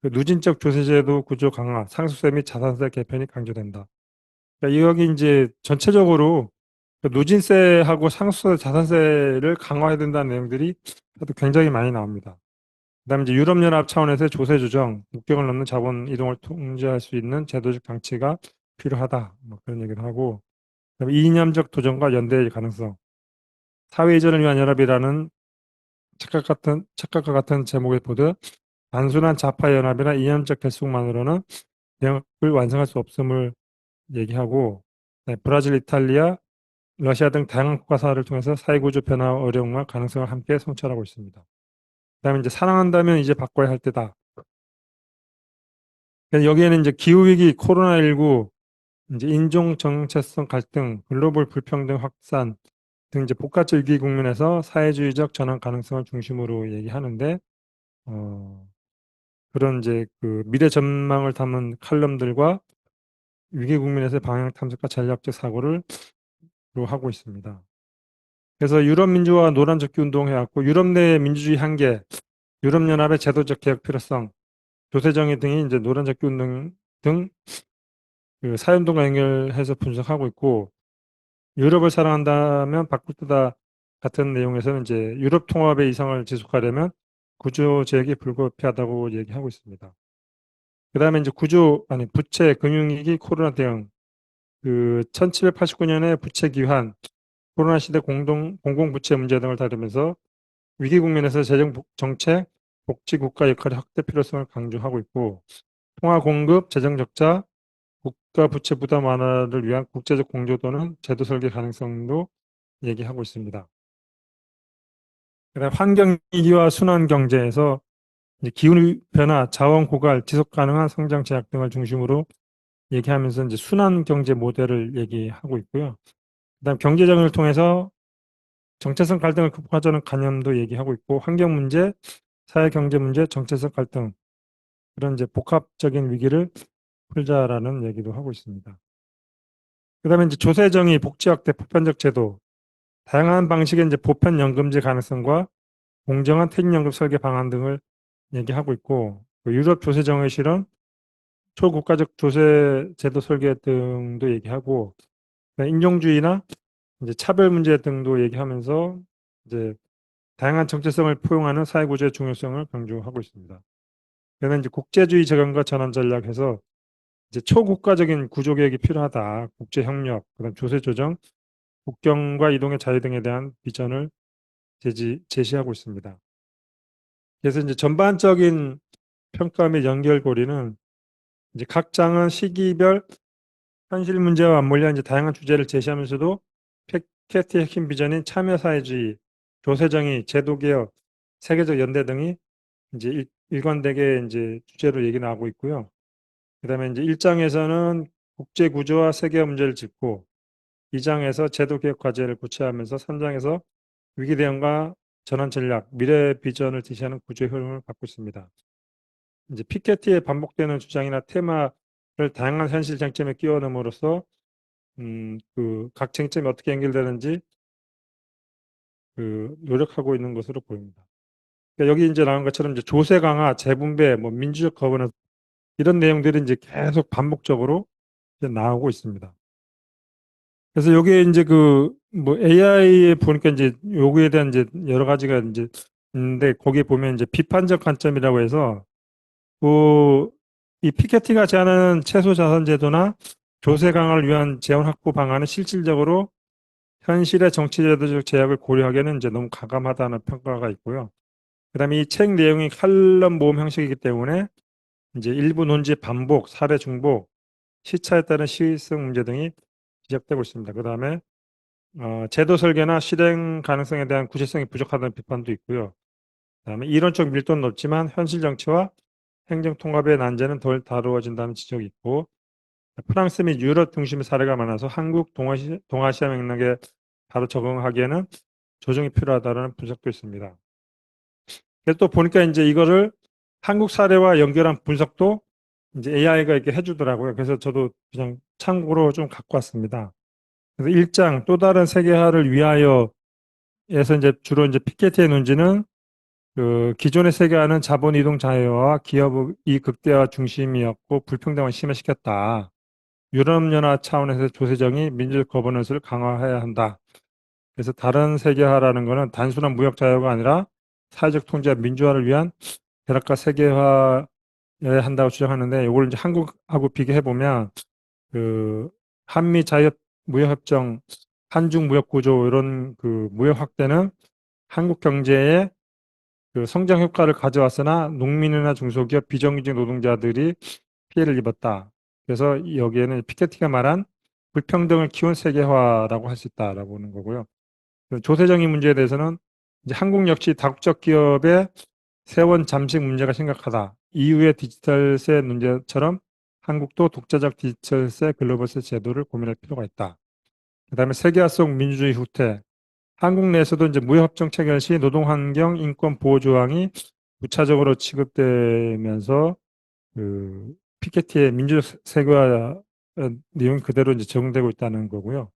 그 누진적 조세제도 구조 강화, 상속세 및 자산세 개편이 강조된다. 그러니까 여기 이제 전체적으로 그 누진세하고 상속세, 자산세를 강화해야 된다는 내용들이 굉장히 많이 나옵니다. 그다음에 이제 유럽연합 차원에서의 조세 조정, 국경을 넘는 자본 이동을 통제할 수 있는 제도적 장치가 필요하다. 뭐 그런 얘기를 하고, 그다음에 이념적 도전과 연대의 가능성, 사회 이전을 위한 연합이라는 착각과 같은 제목의 보드, 단순한 좌파 연합이나 이념적 결속만으로는 대응을 완성할 수 없음을 얘기하고, 네, 브라질, 이탈리아, 러시아 등 다양한 국가사를 통해서 사회구조 변화 어려움과 가능성을 함께 성찰하고 있습니다. 그다음에 이제 사랑한다면 이제 바꿔야 할 때다. 여기에는 이제 기후위기, 코로나19, 이제 인종 정체성 갈등, 글로벌 불평등 확산 등 이제 복합적 위기 국면에서 사회주의적 전환 가능성을 중심으로 얘기하는데, 그런 이제 그 미래 전망을 담은 칼럼들과 위기 국면에서의 방향 탐색과 전략적 사고를 하고 있습니다. 그래서 유럽 민주화 노란 적기 운동 해왔고, 유럽 내 민주주의 한계, 유럽 연합의 제도적 개혁 필요성, 조세 정의 등이 이제 노란 적기 운동 등 그 사회운동과 연결해서 분석하고 있고, 유럽을 사랑한다면 바꿀 때다 같은 내용에서는 이제 유럽 통합의 이상을 지속하려면 구조 개혁이 불가피하다고 얘기하고 있습니다. 그다음에 이제 부채, 금융위기, 코로나 대응, 그 1789년에 부채 기한, 코로나 시대 공공부채 문제 등을 다루면서 위기 국면에서 재정 정책, 복지 국가 역할의 확대 필요성을 강조하고 있고, 통화 공급, 재정 적자, 국가 부채 부담 완화를 위한 국제적 공조 또는 제도 설계 가능성도 얘기하고 있습니다. 그다음 환경 위기와 순환 경제에서 기후 변화, 자원 고갈, 지속 가능한 성장 제약 등을 중심으로 얘기하면서 이제 순환 경제 모델을 얘기하고 있고요. 그다음 경제 정의를 통해서 정체성 갈등을 극복하자는 관념도 얘기하고 있고, 환경 문제, 사회 경제 문제, 정체성 갈등, 그런 이제 복합적인 위기를 풀자라는 얘기도 하고 있습니다. 그다음에 이제 조세 정의, 복지 확대, 보편적 제도, 다양한 방식의 이제 보편 연금제 가능성과 공정한 퇴직연금 설계 방안 등을 얘기하고 있고, 유럽 조세 정의 실현, 초국가적 조세 제도 설계 등도 얘기하고, 인종주의나 이제 차별 문제 등도 얘기하면서 이제 다양한 정체성을 포용하는 사회구조의 중요성을 강조하고 있습니다. 그래서 이제 국제주의 재건과 전환 전략에서 이제 초국가적인 구조개혁이 필요하다. 국제협력, 그다음 조세 조정, 국경과 이동의 자유 등에 대한 비전을 제시하고 있습니다. 그래서 이제 전반적인 평가 및 연결고리는 이제 각 장은 시기별 현실 문제와 맞물려 이제 다양한 주제를 제시하면서도 패키트의 핵심 비전인 참여사회주의, 조세정의, 제도개혁, 세계적 연대 등이 이제 일관되게 이제 주제로 얘기 나오고 있고요. 그다음에 이제 1장에서는 국제 구조와 세계 문제를 짚고, 2장에서 제도 개혁 과제를 구체화하면서 3장에서 위기 대응과 전환 전략, 미래 비전을 제시하는 구조의 흐름을 갖고 있습니다. 이제 피케티의 반복되는 주장이나 테마를 다양한 현실 쟁점에 끼워 넣음으로써 그 각 쟁점이 어떻게 연결되는지 그 노력하고 있는 것으로 보입니다. 그러니까 여기 이제 나온 것처럼 이제 조세 강화, 재분배, 뭐 민주적 거버넌스 이런 내용들이 이제 계속 반복적으로 이제 나오고 있습니다. 그래서 여기에 이제 그 뭐 AI에 보니까 이제 요구에 대한 이제 여러 가지가 이제 있는데, 거기에 보면 이제 비판적 관점이라고 해서 그 이 피케티가 제안하는 최소 자산 제도나 조세 강화를 위한 재원 확보 방안은 실질적으로 현실의 정치제도적 제약을 고려하기에는 이제 너무 가감하다는 평가가 있고요. 그다음에 이 책 내용이 칼럼 모음 형식이기 때문에 이제 일부 논지 반복, 사례 중복, 시차에 따른 시의성 문제 등이 지적되고 있습니다. 그다음에 제도 설계나 실행 가능성에 대한 구체성이 부족하다는 비판도 있고요. 그다음에 이론적 밀도는 높지만 현실 정치와 행정 통합의 난제는 덜 다루어진다는 지적이 있고, 프랑스 및 유럽 중심의 사례가 많아서 한국 동아시아 맥락에 바로 적응하기에는 조정이 필요하다는 분석도 있습니다. 그래서 또 보니까 이제 이거를 한국 사례와 연결한 분석도 이제 AI가 이렇게 해주더라고요. 그래서 저도 그냥 참고로 좀 갖고 왔습니다. 그래서 1장 또 다른 세계화를 위하여에서 이제 주로 이제 피케티의 논지는 그 기존의 세계화는 자본 이동 자유화, 기업이 극대화 중심이었고 불평등을 심화시켰다. 유럽연합 차원에서 조세정이 민주적 거버넌스를 강화해야 한다. 그래서 다른 세계화라는 것은 단순한 무역 자유가 아니라 사회적 통제와 민주화를 위한 대락과 세계화에 한다고 주장하는데, 이걸 이제 한국하고 비교해 보면 그 한미 자유 무역협정, 한중 무역 구조 이런 그 무역 확대는 한국 경제에 그 성장 효과를 가져왔으나 농민이나 중소기업, 비정규직 노동자들이 피해를 입었다. 그래서 여기에는 피케티가 말한 불평등을 키운 세계화라고 할 수 있다라고 보는 거고요. 그 조세정의 문제에 대해서는 이제 한국 역시 다국적 기업의 세원 잠식 문제가 심각하다. EU의 디지털세 문제처럼 한국도 독자적 디지털세, 글로벌세 제도를 고민할 필요가 있다. 그다음에 세계화 속 민주주의 후퇴. 한국 내에서도 이제 무역협정 체결 시 노동환경, 인권 보호 조항이 부차적으로 취급되면서 그 피케티의 민주적 세계화 내용이 그대로 이제 적용되고 있다는 거고요.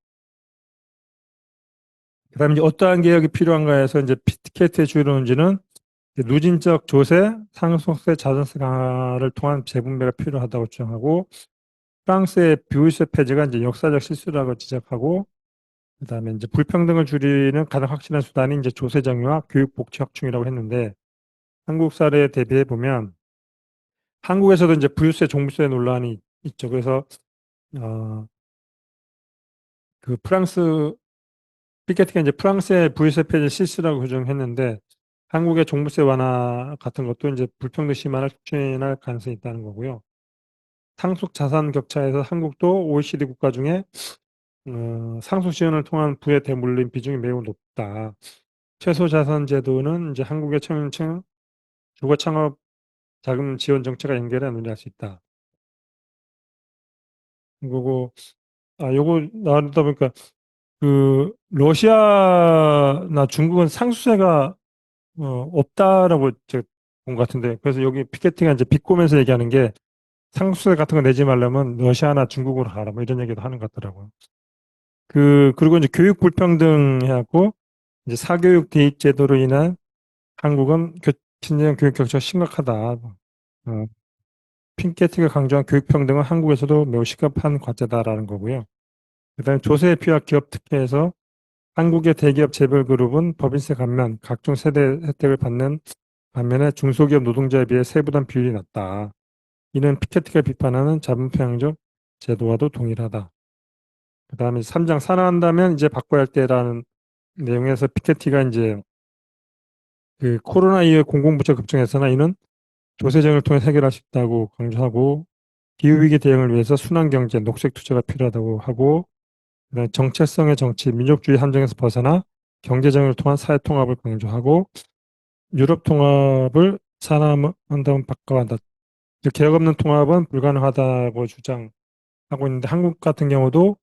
그다음에 이제 어떠한 개혁이 필요한가에서 이제 피케티의 주요 논지는 누진적 조세, 상속세, 자산세 강화를 통한 재분배가 필요하다고 주장하고, 프랑스의 비율세 폐지가 이제 역사적 실수라고 지적하고, 그다음에 이제 불평등을 줄이는 가장 확실한 수단이 이제 조세 정의와 교육 복지 확충이라고 했는데, 한국 사례에 대비해 보면 한국에서도 이제 부유세, 종부세 논란이 있죠. 그래서 어, 그 프랑스 피케티가 이제 프랑스의 부유세 폐지 실수라고 규정했는데, 한국의 종부세 완화 같은 것도 이제 불평등 심화를 촉진할 가능성이 있다는 거고요. 상속 자산 격차에서 한국도 OECD 국가 중에 상속 지원을 통한 부의 대물림 비중이 매우 높다. 최소 자산 제도는 이제 한국의 청년층 주거 창업 자금 지원 정책과 연결해 논의할 수 있다. 그리고 요거 나오다 보니까 그 러시아나 중국은 상속세가 없다라고 제가 본 것 같은데, 그래서 여기 피케팅가 이제 비꼬면서 얘기하는 게 상속세 같은 거 내지 말려면 러시아나 중국으로 가라 뭐 이런 얘기도 하는 것 같더라고요. 그리고 이제 교육 불평등 해갖고 이제 사교육 대입 제도로 인한 한국은 친정 교육 격차가 심각하다. 핑케티가 강조한 교육 평등은 한국에서도 매우 시급한 과제다라는 거고요. 그다음에 조세 피와 기업 특혜에서 한국의 대기업 재벌 그룹은 법인세 감면, 각종 세대 혜택을 받는 반면에 중소기업 노동자에 비해 세부담 비율이 낮다. 이는 피케티가 비판하는 자본평등 제도와도 동일하다. 그다음에 3장 산화한다면 이제 바꿔야 할 때라는 내용에서 피케티가 이제 그 코로나 이후 공공부처 급증에서나 이는 조세정을 통해 해결할 수 있다고 강조하고, 기후위기 대응을 위해서 순환경제, 녹색 투자가 필요하다고 하고, 그다음에 정체성의 정치, 민족주의 함정에서 벗어나 경제정을 통한 사회 통합을 강조하고, 유럽 통합을 산화한다면 바꿔야 한다. 개혁 없는 통합은 불가능하다고 주장하고 있는데, 한국 같은 경우도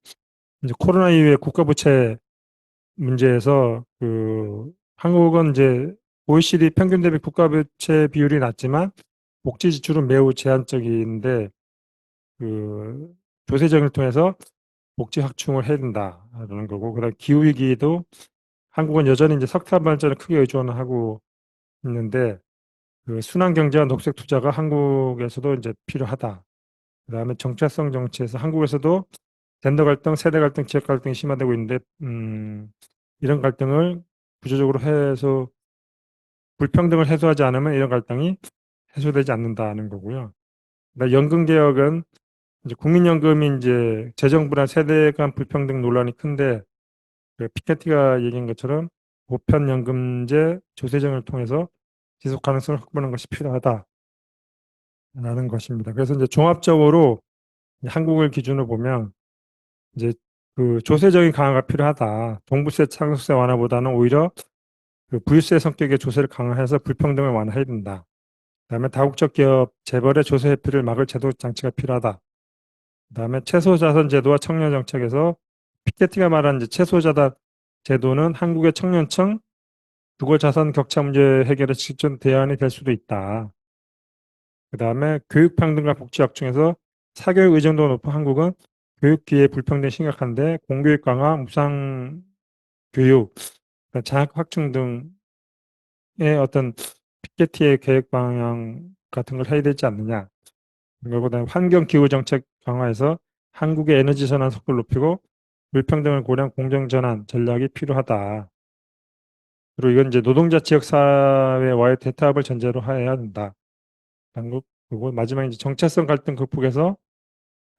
이제 코로나 이후에 국가부채 문제에서 그 한국은 이제 OECD 평균 대비 국가부채 비율이 낮지만 복지 지출은 매우 제한적인데, 그 조세정을 통해서 복지 확충을 해야 된다라는 거고, 그다음 기후 위기도 한국은 여전히 이제 석탄 발전을 크게 의존하고 있는데, 그 순환 경제와 녹색 투자가 한국에서도 이제 필요하다. 그다음에 정체성 정치에서 한국에서도 젠더 갈등, 세대 갈등, 지역 갈등이 심화되고 있는데, 이런 갈등을 구조적으로 해서 불평등을 해소하지 않으면 이런 갈등이 해소되지 않는다는 거고요. 그다음 연금 개혁은 이제 국민연금이 이제 재정 불안, 세대 간 불평등 논란이 큰데, 그 피케티가 얘기한 것처럼 보편연금제 조세정을 통해서 지속 가능성을 확보하는 것이 필요하다라는 것입니다. 그래서 이제 종합적으로 한국을 기준으로 보면 이제 그 조세적인 강화가 필요하다. 종부세, 상속세 완화보다는 오히려 그 부유세 성격의 조세를 강화해서 불평등을 완화해야 된다. 그다음에 다국적 기업 재벌의 조세 회피를 막을 제도 장치가 필요하다. 그다음에 최소자산 제도와 청년 정책에서 피케티가 말한 이제 최소자산 제도는 한국의 청년층 주거 자산 격차 문제 해결의 실전 대안이 될 수도 있다. 그다음에 교육 평등과 복지 확충에서 사교육 의존도가 높은 한국은 교육 기회 불평등이 심각한데 공교육 강화, 무상 교육, 장학 확충 등의 어떤 피케티의 계획 방향 같은 걸 해야 되지 않느냐. 그다음에 환경 기후 정책 강화해서 한국의 에너지 전환 속도를 높이고 불평등을 고려한 공정 전환 전략이 필요하다. 그리고 이건 이제 노동자 지역 사회와의 대타협을 전제로 해야 된다. 그리고 마지막에 이제 정체성 갈등 극복해서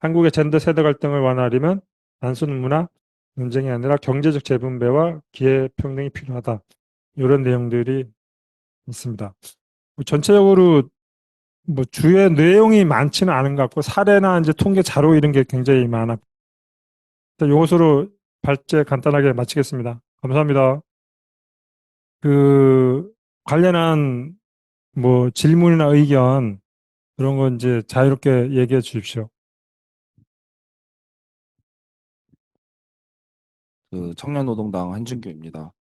한국의 젠더 세대 갈등을 완화하려면 단순 문화 논쟁이 아니라 경제적 재분배와 기회 평등이 필요하다. 이런 내용들이 있습니다. 전체적으로 뭐 주요 내용이 많지는 않은 것 같고 사례나 이제 통계 자료 이런 게 굉장히 많아. 이것으로 발제 간단하게 마치겠습니다. 감사합니다. 그 관련한 뭐 질문이나 의견 그런 건 이제 자유롭게 얘기해 주십시오. 그 청년노동당 한준규입니다.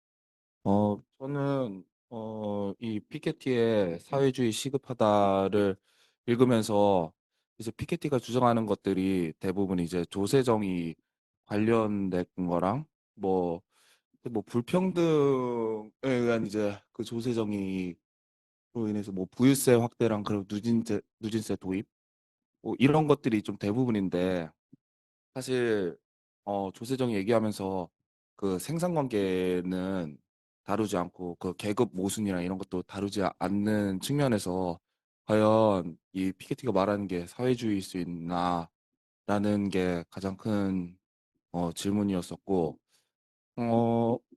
저는 이 피케티의 사회주의 시급하다를 읽으면서 이제 피케티가 주장하는 것들이 대부분 이제 조세정의 관련된 거랑 뭐 불평등에 의한 이제 그 조세정의로 인해서 뭐 부유세 확대랑 그리고 누진세 도입 뭐 이런 것들이 좀 대부분인데 사실 조세정이 얘기하면서 그 생산관계는 다루지 않고 그 계급 모순이나 이런 것도 다루지 않는 측면에서 과연 이 피케티가 말하는 게 사회주의일 수 있나라는 게 가장 큰 질문이었었고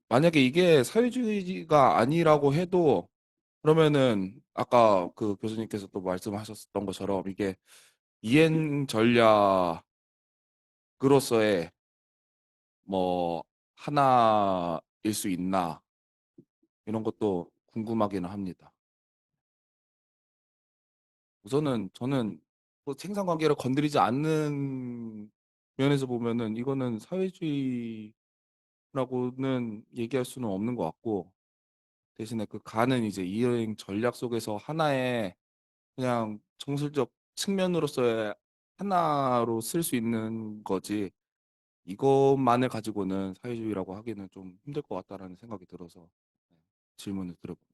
만약에 이게 사회주의가 아니라고 해도 그러면은 아까 그 교수님께서 또 말씀하셨던 것처럼 이게 이행 전략으로서의 뭐 하나일 수 있나 이런 것도 궁금하기는 합니다. 우선은 저는 뭐 생산 관계를 건드리지 않는 면에서 보면은 이거는 사회주의라고는 얘기할 수는 없는 것 같고 대신에 그 가는 이제 이행 전략 속에서 하나의 그냥 정술적 측면으로서의 하나로 쓸 수 있는 거지 이것만을 가지고는 사회주의라고 하기는 좀 힘들 것 같다라는 생각이 들어서 질문을 드려봅니다.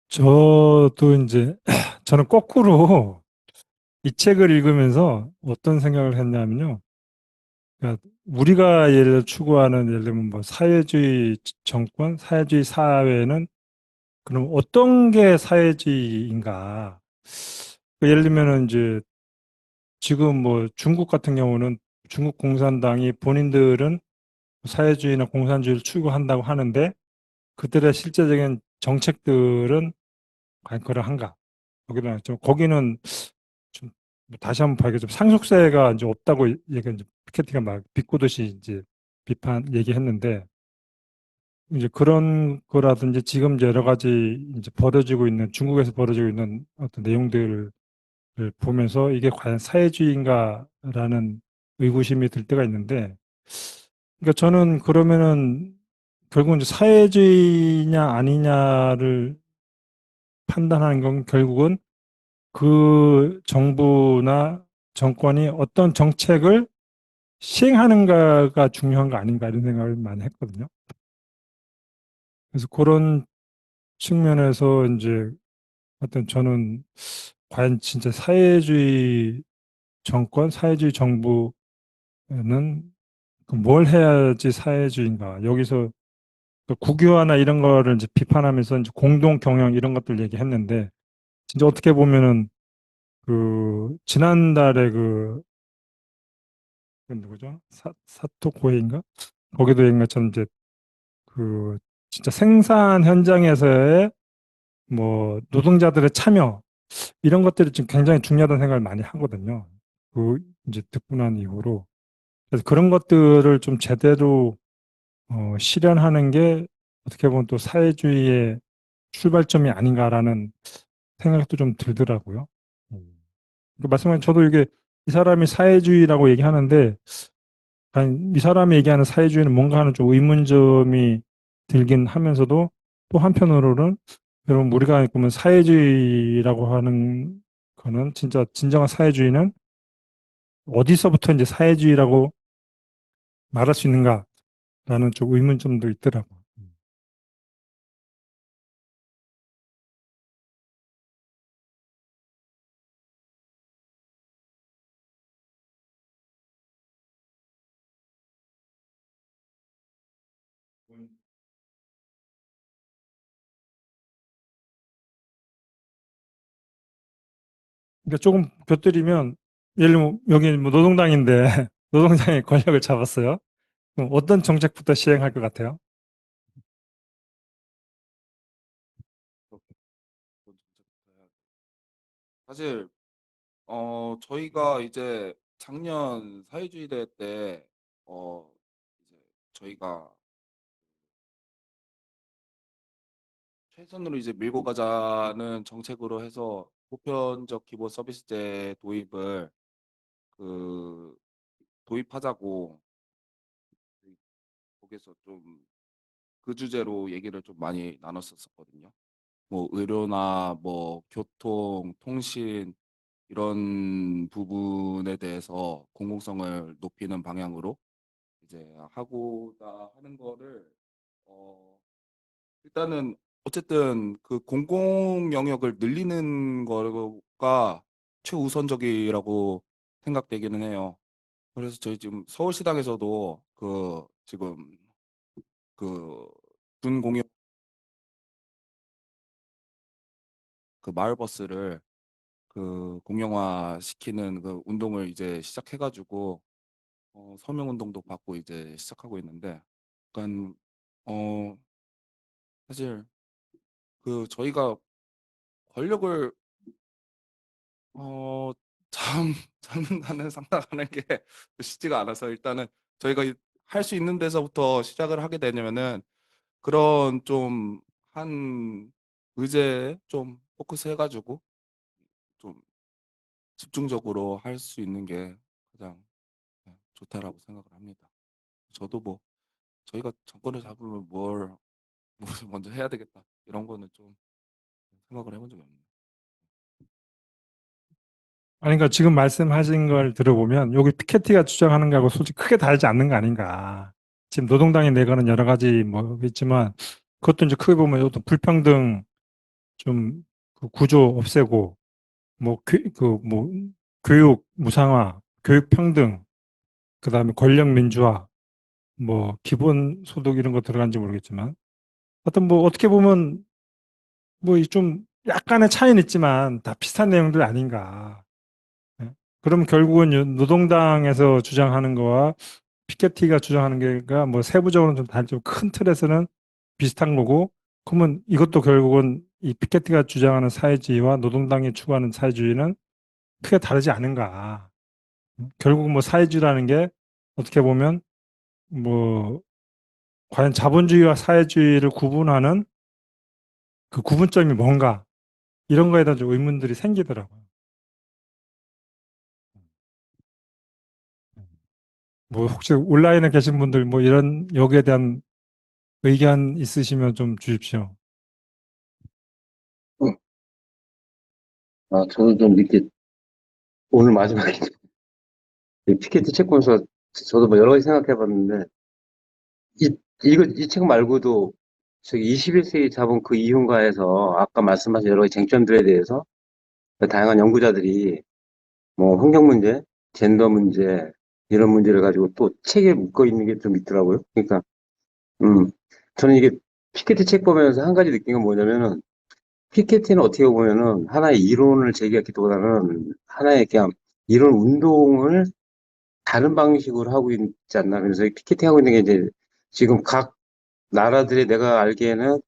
저도 이제 저는 거꾸로 이 책을 읽으면서 어떤 생각을 했냐면요. 그러니까 우리가 예를 들어 추구하는 예를 들면 뭐 사회주의 정권, 사회주의 사회는 그럼 어떤 게 사회주의인가? 예를 들면은 이제 지금 뭐 중국 같은 경우는 중국 공산당이 본인들은 사회주의나 공산주의를 추구한다고 하는데 그들의 실제적인 정책들은 과연 그러한가? 거기는 좀 다시 한번 봐야겠죠. 상속세가 이제 없다고 얘기 이제 피케티가 막 비꼬듯이 이제 비판 얘기했는데 이제 그런 거라든지 지금 이제 여러 가지 이제 벌어지고 있는 중국에서 벌어지고 있는 어떤 내용들을 보면서 이게 과연 사회주의인가라는 의구심이 들 때가 있는데 그러니까 저는 그러면은 결국은 이제 사회주의냐 아니냐를 판단하는 건 결국은 그 정부나 정권이 어떤 정책을 시행하는가가 중요한 거 아닌가 이런 생각을 많이 했거든요. 그래서 그런 측면에서 이제 어떤 저는 과연 진짜 사회주의 정권, 사회주의 정부는 그뭘 해야지 사회주의인가. 여기서 그 국유화나 이런 거를 이제 비판하면서 이제 공동 경영 이런 것들 얘기했는데 진짜 어떻게 보면은 그 지난달에 그 그 누구죠? 사토코에인가? 거기도 얘기한 것처럼 이제 그 진짜 생산 현장에서의 뭐 노동자들의 참여 이런 것들이 지금 굉장히 중요하다는 생각을 많이 하거든요. 그 이제 듣고 난 이후로 그래서 그런 것들을 좀 제대로 실현하는 게 어떻게 보면 또 사회주의의 출발점이 아닌가라는 생각도 좀 들더라고요. 그 말씀하신 저도 이게 이 사람이 사회주의라고 얘기하는데 아니, 이 사람이 얘기하는 사회주의는 뭔가 하는 좀 의문점이 들긴 하면서도 또 한편으로는 여러분 우리가 보면 사회주의라고 하는 거는 진짜 진정한 사회주의는 어디서부터 이제 사회주의라고 말할 수 있는가라는 좀 의문점도 있더라고요. 그러니까 조금 곁들이면 예를 들면 여기 뭐 노동당인데 노동당이 권력을 잡았어요. 그럼 어떤 정책부터 시행할 것 같아요? 그렇게 그런 정책부터 해야 돼. 사실 저희가 이제 작년 사회주의 대회 때 이제 저희가 최선으로 이제 밀고 가자는 정책으로 해서 보편적 기본 서비스제 도입을 그 도입하자고 거기서 좀 그 주제로 얘기를 좀 많이 나눴었거든요. 뭐 의료나 뭐 교통, 통신 이런 부분에 대해서 공공성을 높이는 방향으로 이제 하고자 하는 거를 어 일단은 어쨌든 그 공공 영역을 늘리는 거가 최우선적이라고 생각되기는 해요. 그래서 저희 지금 서울시당에서도 그 지금 그 준공영 그 마을버스를 그 공영화 시키는 그 운동을 이제 시작해가지고 서명 운동도 받고 이제 시작하고 있는데, 약간 어 사실 그 저희가 권력을 어 잡는다는 상상하는 게 쉽지가 않아서 일단은 저희가 할 수 있는 데서부터 시작을 하게 되냐면은 그런 좀 한 의제에 좀 포커스 해가지고 좀 집중적으로 할 수 있는 게 가장 좋다라고 생각을 합니다. 저도 뭐 저희가 정권을 잡으면 뭘 먼저 해야 되겠다 이런 거는 좀 생각을 해본 적이 없네요. 아니, 그러니까 지금 말씀하신 걸 들어보면 여기 피케티가 주장하는 거하고 솔직히 크게 다르지 않는 거 아닌가. 지금 노동당이 내거는 여러 가지 뭐 있지만 그것도 이제 크게 보면 이것도 불평등 좀 그 구조 없애고 뭐 그 뭐 교육 무상화, 교육 평등, 그다음에 권력 민주화, 뭐 기본 소득 이런 거 들어간지 모르겠지만 하여튼 뭐 어떻게 보면 뭐 좀 약간의 차이는 있지만 다 비슷한 내용들 아닌가. 예. 그럼 결국은 노동당에서 주장하는 거와 피케티가 주장하는 게가 뭐 세부적으로는 좀 다르지만 큰 틀에서는 비슷한 거고, 그러면 이것도 결국은 이 피케티가 주장하는 사회주의와 노동당이 추구하는 사회주의는 크게 다르지 않은가. 결국 뭐 사회주의라는 게 어떻게 보면 뭐 과연 자본주의와 사회주의를 구분하는 그 구분점이 뭔가 이런 거에 대한 좀 의문들이 생기더라고요. 뭐 혹시 온라인에 계신 분들 뭐 이런 여기에 대한 의견 있으시면 좀 주십시오. 저는 좀 이렇게 오늘 마지막에 이 피케티 책 보면서 저도 뭐 여러 가지 생각해 봤는데 이 책 말고도 저기 21세기 자본 그 이윤가에서 아까 말씀하신 여러 가지 쟁점들에 대해서 다양한 연구자들이 뭐 환경 문제, 젠더 문제 이런 문제를 가지고 또 책에 묶어 있는 게 좀 있더라고요. 그러니까 음 저는 이게 피케티 책 보면서 한 가지 느낀 건 뭐냐면은 피케티는 어떻게 보면은 하나의 이론을 제기하기보다는 하나의 그냥 이론 운동을 다른 방식으로 하고 있지 않나. 그래서 PKT 하고 있는 게 이제 지금 각 나라들의 내가 알기에는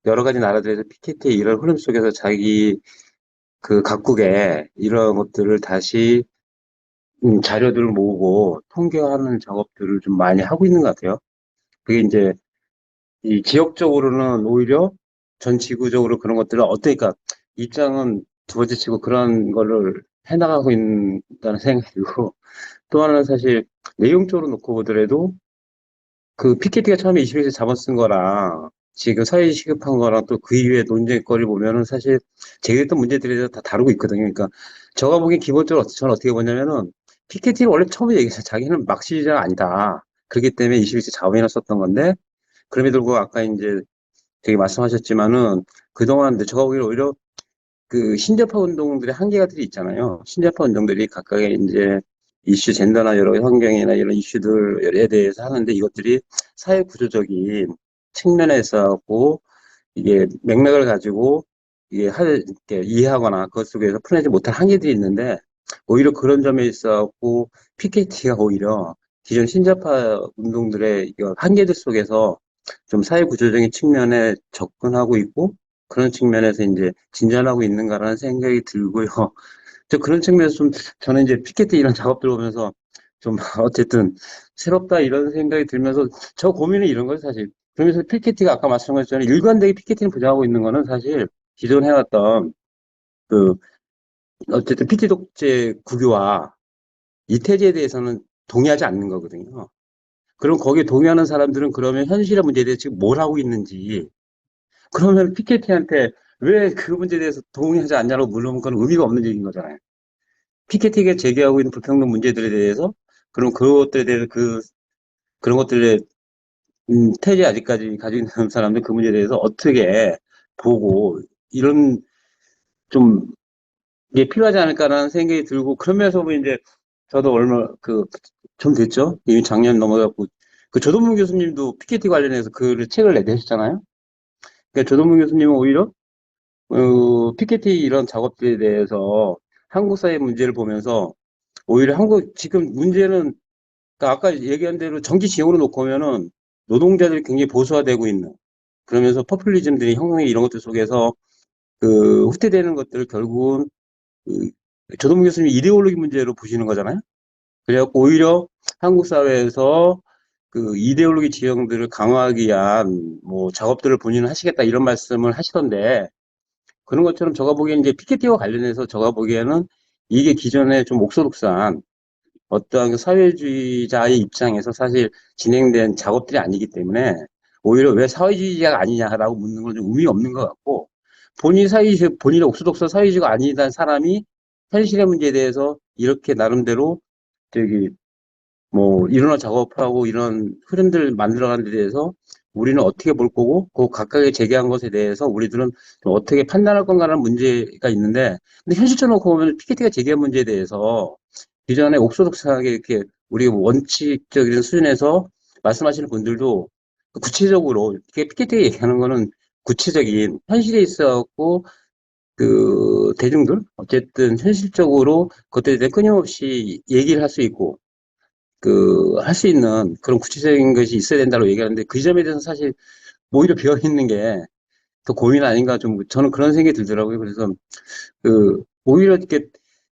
여러 가지 나라들에서 PKT의 이런 흐름 속에서 자기 그 각국의 이런 것들을 다시 자료들을 모으고 통계하는 작업들을 좀 많이 하고 있는 것 같아요. 그게 이제 이 지역적으로는 오히려 전 지구적으로 그런 것들을 어떠니까 입장은 두 번째 치고 그런 거를 해나가고 있다는 생각이 들고 또 하나는 사실 내용적으로 놓고 보더라도 그 PKT가 처음에 21세 자본 쓴 거랑 지금 사회 시급한 거랑 또 그 이후에 논쟁거리 보면은 사실 제기했던 문제들에 대해서 다 다루고 있거든요. 그러니까 제가 보기엔 기본적으로 저는 어떻게 보냐면은 PKT를 원래 처음에 얘기해서 자기는 막시주의자가 아니다. 그렇기 때문에 21세 자본이나 썼던 건데 그럼에도 불구하고 아까 이제 되게 말씀하셨지만은 그동안 근데 제가 보기에는 오히려 그 신자파 운동들의 한계가들이 있잖아요. 신자파 운동들이 각각의 이제 이슈 젠더나 여러 환경이나 이런 이슈들에 대해서 하는데 이것들이 사회 구조적인 측면에서 고 이게 맥락을 가지고 이게 이렇게 이해하거나 그것 속에서 풀어내지 못할 한계들이 있는데 오히려 그런 점에 있어서 PKT가 오히려 기존 신자파 운동들의 이 한계들 속에서 좀 사회 구조적인 측면에 접근하고 있고 그런 측면에서 이제 진전하고 있는가라는 생각이 들고요. 저 그런 측면에서 좀 저는 이제 피케티 이런 작업들 보면서 좀 어쨌든 새롭다 이런 생각이 들면서 저 고민은 이런 거예요, 사실. 그러면서 피케티가 아까 말씀한 것처럼 일관되게 피케티는 부정하고 있는 거는 사실 기존 해왔던 그 어쨌든 PT 독재 국유와 이태제에 대해서는 동의하지 않는 거거든요. 그럼 거기에 동의하는 사람들은 그러면 현실의 문제에 대해서 지금 뭘 하고 있는지 그러면 피케티한테 왜 그 문제에 대해서 동의하지 않냐고 물으면 그건 의미가 없는 얘기인 거잖아요. 피케티가 제기하고 있는 불평등 문제들에 대해서 그럼 그것들에 대해서 그런 것들에 태제 아직까지 가지고 있는 사람들 그 문제에 대해서 어떻게 보고 이런 좀 이게 필요하지 않을까라는 생각이 들고 그러면서 뭐 이제 저도 얼마 좀 됐죠. 이미 작년 넘어갔고 그 조동문 교수님도 피케티 관련해서 그 책을 내셨잖아요. 그러니까 조동문 교수님은 오히려 피케티 이런 작업들에 대해서 한국 사회 문제를 보면서 오히려 한국 지금 문제는 그러니까 아까 얘기한 대로 정치 지형으로 놓고 보면은 노동자들이 굉장히 보수화되고 있는 그러면서 포퓰리즘들이 형성이 이런 것들 속에서 그 후퇴되는 것들을 결국은 그 조동문 교수님 이데올로기 문제로 보시는 거잖아요. 그래갖고 오히려 한국 사회에서 그 이데올로기 지형들을 강화하기 위한 뭐 작업들을 본인은 하시겠다 이런 말씀을 하시던데 그런 것처럼 제가 보기에는 이제 피케티와 관련해서 제가 보기에는 이게 기존에 좀 옥소독산 어떠한 그 사회주의자의 입장에서 사실 진행된 작업들이 아니기 때문에 오히려 왜 사회주의자가 아니냐라고 묻는 건 좀 의미 없는 것 같고 본인이 옥소독산 사회주의가 아니다는 사람이 현실의 문제에 대해서 이렇게 나름대로 저기 뭐 이런 작업하고 이런 흐름들을 만들어가는 데 대해서 우리는 어떻게 볼 거고 그 각각의 제기한 것에 대해서 우리들은 좀 어떻게 판단할 건가라는 문제가 있는데 근데 현실적으로 놓고 보면 PKT가 제기한 문제에 대해서 기존에 옥소독하게 이렇게 우리 원칙적인 수준에서 말씀하시는 분들도 구체적으로 PKT가 얘기하는 거는 구체적인 현실에 있어갖고 그 대중들 어쨌든 현실적으로 그것들에 대해 끊임없이 얘기를 할 수 있고 할 수 있는 그런 구체적인 것이 있어야 된다고 얘기하는데 그 점에 대해서 사실 오히려 비어 있는 게 더 고민 아닌가 좀 저는 그런 생각이 들더라고요. 그래서 오히려 이렇게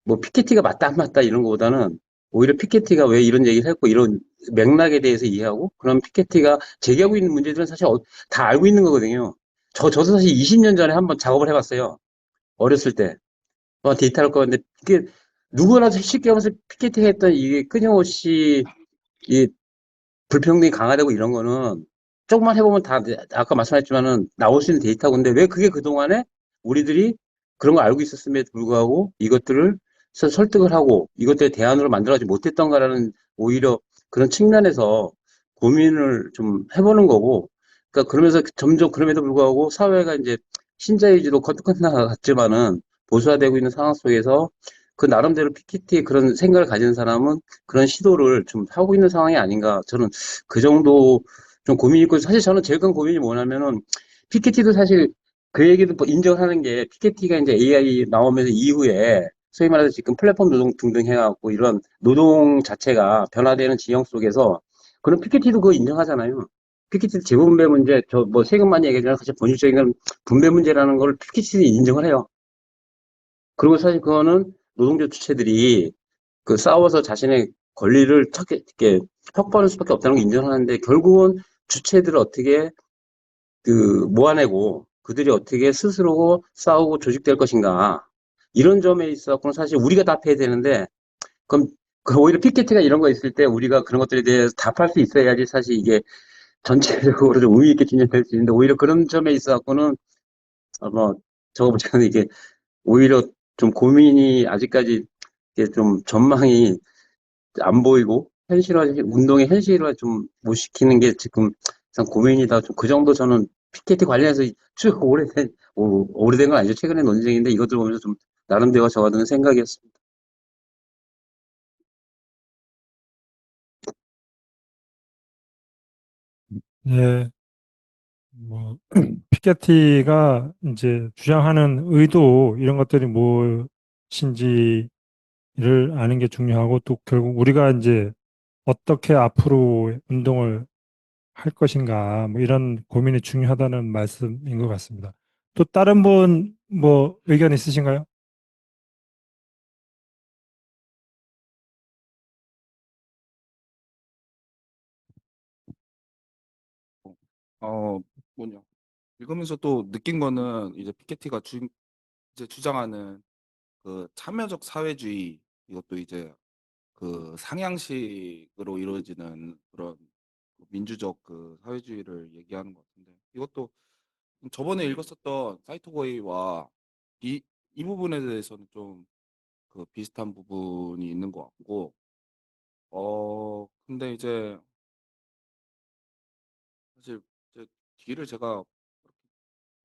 뭐 피케티가 맞다 안 맞다 이런 것보다는 오히려 피케티가 왜 이런 얘기를 했고 이런 맥락에 대해서 이해하고 그럼 피케티가 제기하고 있는 문제들은 사실 다 알고 있는 거거든요. 저도 사실 20년 전에 한번 작업을 해봤어요. 어렸을 때. 데이터를 거는데 이게 누구나 쉽게 하면서 피케티 했던 이게 끊임없이 이 불평등이 강화되고 이런 거는 조금만 해보면 다 아까 말씀하셨지만은 나올 수 있는 데이터고 근데 왜 그게 그동안에 우리들이 그런 걸 알고 있었음에도 불구하고 이것들을 설득을 하고 이것들을 대안으로 만들어가지 못했던가라는 오히려 그런 측면에서 고민을 좀 해보는 거고 그러니까 그러면서 점점 그럼에도 불구하고 사회가 이제 신자유주의로 끝나갔지만은 보수화되고 있는 상황 속에서 그 나름대로 PKT의 그런 생각을 가진 사람은 그런 시도를 좀 하고 있는 상황이 아닌가 저는 그 정도 좀 고민이 있고 사실 저는 제일 큰 고민이 뭐냐면은 PKT도 사실 그 얘기도 인정하는 게 PKT가 이제 AI 나오면서 이후에 소위 말해서 지금 플랫폼 노동 등등 해갖고 이런 노동 자체가 변화되는 지형 속에서 그런 PKT도 그거 인정하잖아요. PKT 재분배 문제, 저 뭐 세금 많이 얘기하지만 사실 본질적인 건 분배 문제라는 걸 PKT도 인정을 해요. 그리고 사실 그거는 노동조 주체들이 그 싸워서 자신의 권리를 이렇게 확보하는 수밖에 없다는 걸 인정하는데 결국은 주체들을 어떻게 그 모아내고 그들이 어떻게 스스로 싸우고 조직될 것인가 이런 점에 있어서는 사실 우리가 답해야 되는데 그럼 오히려 피켓티가 이런 거 있을 때 우리가 그런 것들에 대해서 답할 수 있어야지 사실 이게 전체적으로 좀 의미 있게 진행될 수 있는데 오히려 그런 점에 있어서는 뭐 저거보다는 이게 오히려 좀 고민이 아직까지 이게 좀 전망이 안 보이고 운동의 현실화 좀 못 시키는 게 지금 참 고민이다. 좀 그 정도 저는 PKT 관련해서 쭉 오래된 건 아니죠. 최근에 논쟁인데 이것들 보면서 좀 나름대로 적어두는 생각이었습니다. 예, 뭐, 피케티가 이제 주장하는 의도, 이런 것들이 무엇인지를 아는 게 중요하고, 또 결국 우리가 이제 어떻게 앞으로 운동을 할 것인가, 뭐 이런 고민이 중요하다는 말씀인 것 같습니다. 또 다른 분, 뭐, 의견 있으신가요? 어, 뭐냐. 읽으면서 또 느낀 거는 이제 피케티가 이제 주장하는 그 참여적 사회주의 이것도 이제 그 상향식으로 이루어지는 그런 민주적 그 사회주의를 얘기하는 것 같은데 이것도 저번에 읽었었던 사이토고이와 이 부분에 대해서는 좀 그 비슷한 부분이 있는 것 같고 근데 이제 사실 이제 뒤를 제가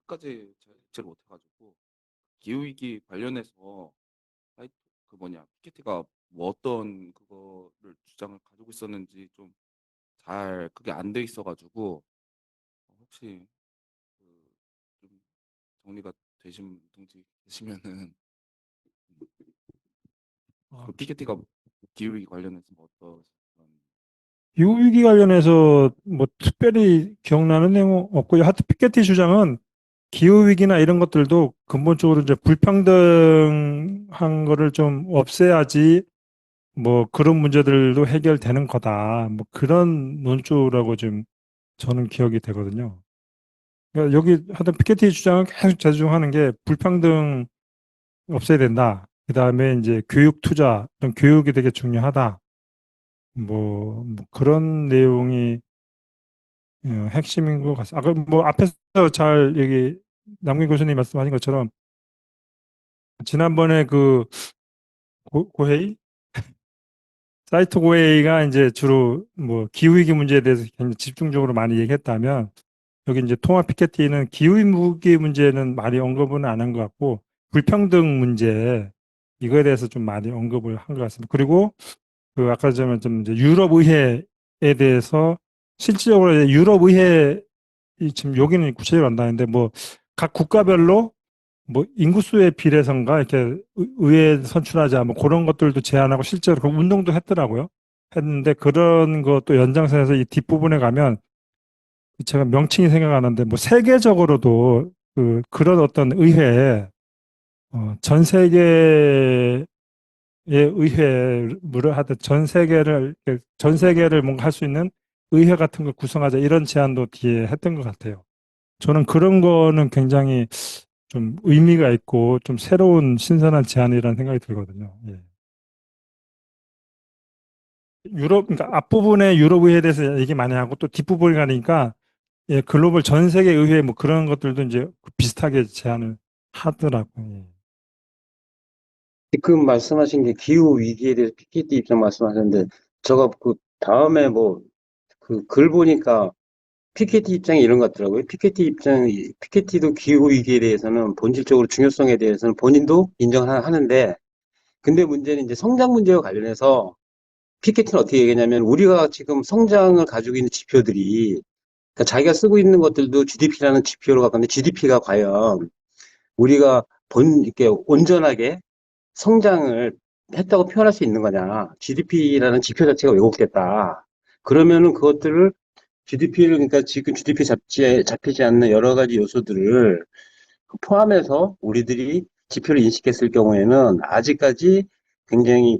끝까지 읽지를 못해가지고 기후위기 관련해서 사이트 그 뭐냐 피케티가 뭐 어떤 그거를 주장을 가지고 있었는지 좀 잘 그게 안 돼 있어가지고 혹시 그좀 정리가 되신 분들 계시면은 어, 그 피케티가 기후위기 관련해서 뭐 어떤 기후위기 관련해서 뭐 특별히 기억나는 내용 없고요. 하여튼 피케티 주장은 기후위기나 이런 것들도 근본적으로 이제 불평등한 거를 좀 없애야지 뭐 그런 문제들도 해결되는 거다. 뭐 그런 논조라고 좀 저는 기억이 되거든요. 그러니까 여기 하여튼 피케티 주장은 계속 재조정하는 게 불평등 없애야 된다. 그 다음에 이제 교육 투자, 이런 교육이 되게 중요하다. 뭐 그런 내용이 핵심인 것 같습니다. 아까 뭐 앞에서 잘 여기 남긴 교수님 말씀하신 것처럼 지난번에 그 고회의 사이트 고회의가 이제 주로 뭐 기후위기 문제에 대해서 굉장히 집중적으로 많이 얘기했다면 여기 이제 통합 피케티는 기후위기 문제는 많이 언급은 안 한 것 같고 불평등 문제 이거에 대해서 좀 많이 언급을 한 것 같습니다. 그리고 그 아까 좀 이제 유럽 의회에 대해서 실질적으로 이제 유럽 의회 지금 여기는 구체적으로 안다는데 뭐 각 국가별로 뭐 인구수에 비례선가 이렇게 의회 선출하자 뭐 그런 것들도 제안하고 실제로 그 운동도 했더라고요. 했는데 그런 것도 연장선에서 이 뒷부분에 가면 제가 명칭이 생각 안 나는데 뭐 세계적으로도 그런 어떤 의회 전 세계의 의회를 하듯 전 세계를 뭔가 할 수 있는 의회 같은 걸 구성하자 이런 제안도 뒤에 했던 것 같아요. 저는 그런 거는 굉장히 좀 의미가 있고 좀 새로운 신선한 제안이라는 생각이 들거든요. 예. 그러니까 앞부분에 유럽 의회에 대해서 얘기 많이 하고 또 뒷부분에 가니까 예, 글로벌 전 세계 의회 뭐 그런 것들도 이제 비슷하게 제안을 하더라고요. 예. 지금 말씀하신 게 기후 위기에 대해서 PKT 입장 말씀하셨는데 제가 그 다음에 뭐 그 글 보니까 PKT 입장이 이런 것 같더라고요. PKT도 기후 위기에 대해서는 본질적으로 중요성에 대해서는 본인도 인정을 하는데 근데 문제는 이제 성장 문제와 관련해서 PKT는 어떻게 얘기하냐면 우리가 지금 성장을 가지고 있는 지표들이 그러니까 자기가 쓰고 있는 것들도 GDP라는 지표로 가는데 GDP가 과연 우리가 이렇게 온전하게 성장을 했다고 표현할 수 있는 거냐. GDP라는 지표 자체가 왜곡됐다. 그러면은 그것들을 GDP를, 그러니까 지금 GDP 잡히지 않는 여러 가지 요소들을 포함해서 우리들이 지표를 인식했을 경우에는 아직까지 굉장히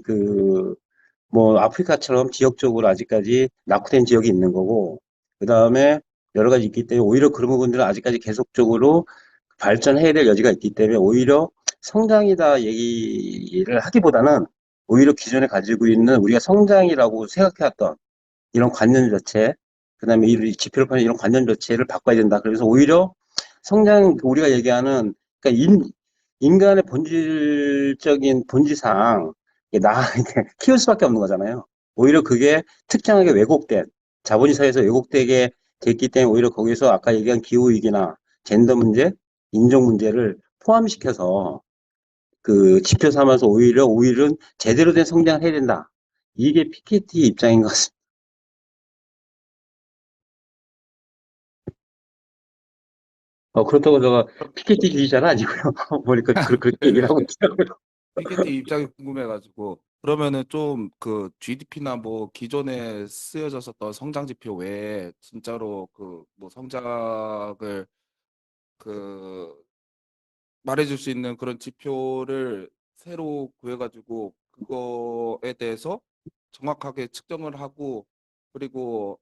뭐 아프리카처럼 지역적으로 아직까지 낙후된 지역이 있는 거고, 그 다음에 여러 가지 있기 때문에 오히려 그런 부분들은 아직까지 계속적으로 발전해야 될 여지가 있기 때문에 오히려 성장이다 얘기를 하기보다는 오히려 기존에 가지고 있는 우리가 성장이라고 생각해왔던 이런 관념 자체, 그 다음에 이 지표를 파는 이런 관념 자체를 바꿔야 된다. 그래서 오히려 성장, 우리가 얘기하는, 그러니까 인간의 본질적인 본질상, 이렇게 키울 수밖에 없는 거잖아요. 오히려 그게 특정하게 왜곡된, 자본주의 사회에서 왜곡되게 됐기 때문에 오히려 거기서 아까 얘기한 기후위기나 젠더 문제, 인종 문제를 포함시켜서 그 지표 삼아서 오히려 제대로 된 성장을 해야 된다. 이게 피케티 입장인 것 같습니다. 그렇다고 제가 피케티 주의자는 아니고요. 보니까 그렇게 얘기를 하고 있더라고요. 피케티 입장이 궁금해가지고 그러면은 좀 그 GDP나 뭐 기존에 쓰여졌었던 성장 지표 외에 진짜로 그 뭐 성장을 그 말해줄 수 있는 그런 지표를 새로 구해가지고 그거에 대해서 정확하게 측정을 하고 그리고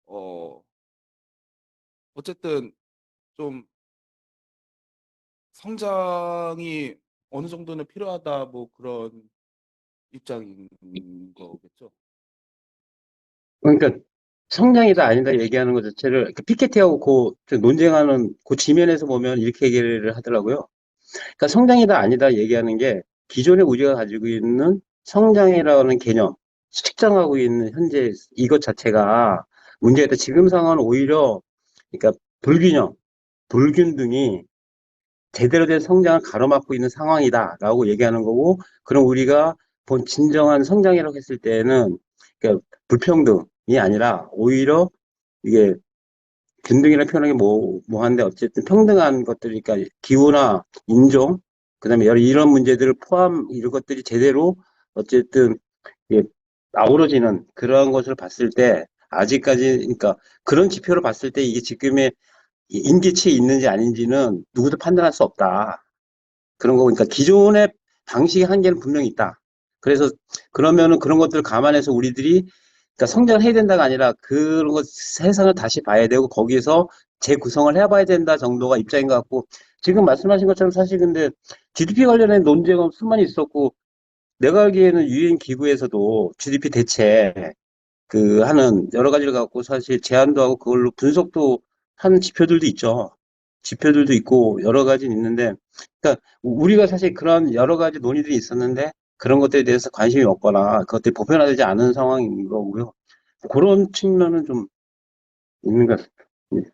어 어쨌든 좀 성장이 어느 정도는 필요하다 뭐 그런 입장인 거겠죠. 그러니까 성장이다 아니다 얘기하는 것 자체를 피케티하고 논쟁하는 그 지면에서 보면 이렇게 얘기를 하더라고요. 그러니까 성장이다 아니다 얘기하는 게 기존에 우리가 가지고 있는 성장이라는 개념, 측정하고 있는 현재 이것 자체가 문제가 있다. 지금 상황은 오히려 그러니까 불균등이 제대로 된 성장을 가로막고 있는 상황이다라고 얘기하는 거고, 그럼 우리가 본 진정한 성장이라고 했을 때는 그러니까 불평등이 아니라 오히려 이게 균등이라는 표현하기 뭐한데 어쨌든 평등한 것들이 그러니까 기후나 인종 그다음에 이런 문제들을 이런 것들이 제대로 어쨌든 이게 아우러지는 그러한 것을 봤을 때 아직까지 그러니까 그런 지표를 봤을 때 이게 지금의 인기치에 있는지 아닌지는 누구도 판단할 수 없다. 그런 거, 그러니까 기존의 방식의 한계는 분명히 있다. 그래서 그러면은 그런 것들을 감안해서 우리들이 그러니까 성장을 해야 된다가 아니라 그런 것 세상을 다시 봐야 되고 거기에서 재구성을 해봐야 된다 정도가 입장인 것 같고 지금 말씀하신 것처럼 사실 근데 GDP 관련된 논쟁은 수많이 있었고 내가 알기에는 유엔 기구에서도 GDP 대체 하는 여러 가지를 갖고 사실 제안도 하고 그걸로 분석도 하는 지표들도 있죠. 지표들도 있고 여러 가지는 있는데, 그러니까 우리가 사실 그런 여러 가지 논의들이 있었는데 그런 것들에 대해서 관심이 없거나 그것들이 보편화되지 않은 상황인 거고요. 그런 측면은 좀 있는 것 같습니다.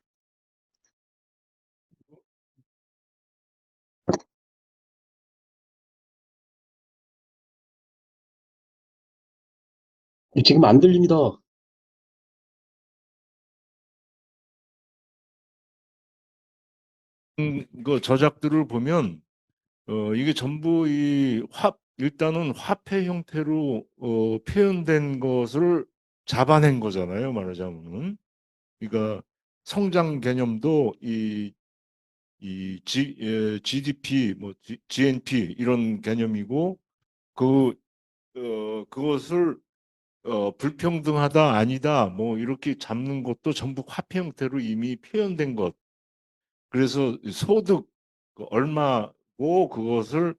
지금 안 들립니다. 그 저작들을 보면 이게 전부 일단은 화폐 형태로 표현된 것을 잡아낸 거잖아요, 말하자면. 그러니까 성장 개념도 GDP, 뭐 GNP 이런 개념이고 그것을 불평등하다 아니다 뭐 이렇게 잡는 것도 전부 화폐 형태로 이미 표현된 것. 그래서 소득 얼마고 그것을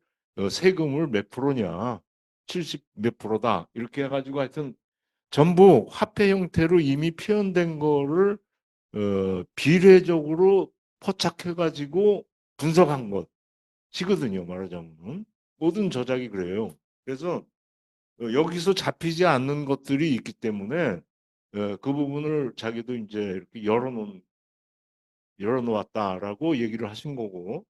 세금을 몇 프로냐 70 몇 프로다 이렇게 해가지고 하여튼 전부 화폐 형태로 이미 표현된 거를 비례적으로 포착해가지고 분석한 것이거든요. 말하자면 모든 저작이 그래요. 그래서 여기서 잡히지 않는 것들이 있기 때문에 그 부분을 자기도 이제 이렇게 열어놓았다라고 얘기를 하신 거고.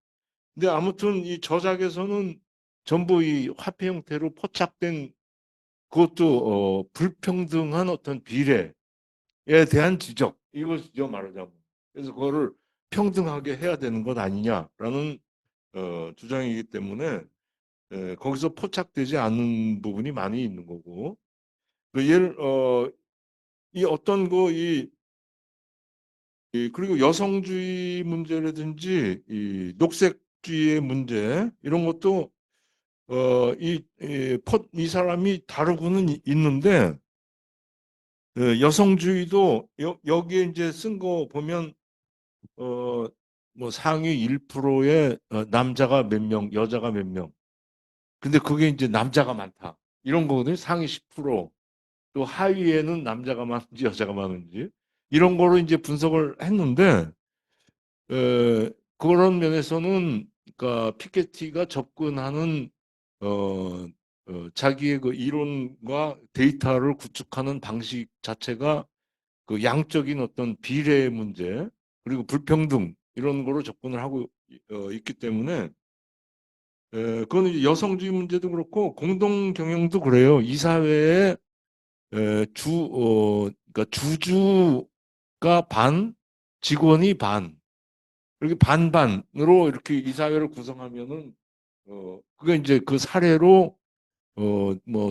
근데 아무튼 이 저작에서는 전부 이 화폐 형태로 포착된 그것도 불평등한 어떤 비례에 대한 지적 이것이죠 말하자면. 그래서 그거를 평등하게 해야 되는 것 아니냐라는 주장이기 때문에 거기서 포착되지 않는 부분이 많이 있는 거고 이 어떤 그리고 여성주의 문제라든지 이 녹색주의의 문제 이런 것도 이 사람이 다루고는 있는데 여성주의도 여기에 이제 쓴 거 보면 뭐 상위 1%의 남자가 몇 명, 여자가 몇 명. 근데 그게 이제 남자가 많다. 이런 거거든요. 상위 10%. 또 하위에는 남자가 많은지 여자가 많은지. 이런 거로 이제 분석을 했는데 그런 면에서는 그러니까 피케티가 접근하는 자기의 그 이론과 데이터를 구축하는 방식 자체가 그 양적인 어떤 비례 문제 그리고 불평등 이런 거로 접근을 하고 있기 때문에 그거는 이제 여성주의 문제도 그렇고 공동 경영도 그래요. 이 사회에 그러니까 주주가 반, 직원이 반 이렇게 반반으로 이렇게 이 사회를 구성하면은 그게 이제 그 사례로 뭐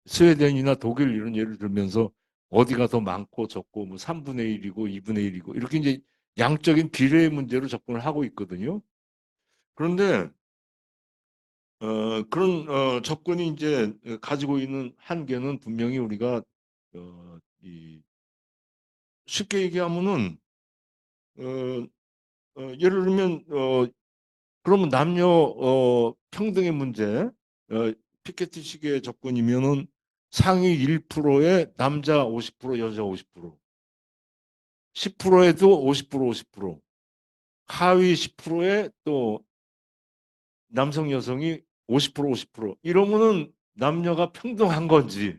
스웨덴이나 독일 이런 예를 들면서 어디가 더 많고 적고 뭐 3분의 1이고 2분의 1이고 이렇게 이제 양적인 비례 문제로 접근을 하고 있거든요. 그런데 그런 접근이 이제 가지고 있는 한계는 분명히 우리가 쉽게 얘기하면은 어, 예를 들면 그러면 남녀 평등의 문제 피케티식의 접근이면은 상위 1%에 남자 50% 여자 50% 10%에도 50% 50% 하위 10%에 또 남성 여성이 50% 50% 이러면은 남녀가 평등한 건지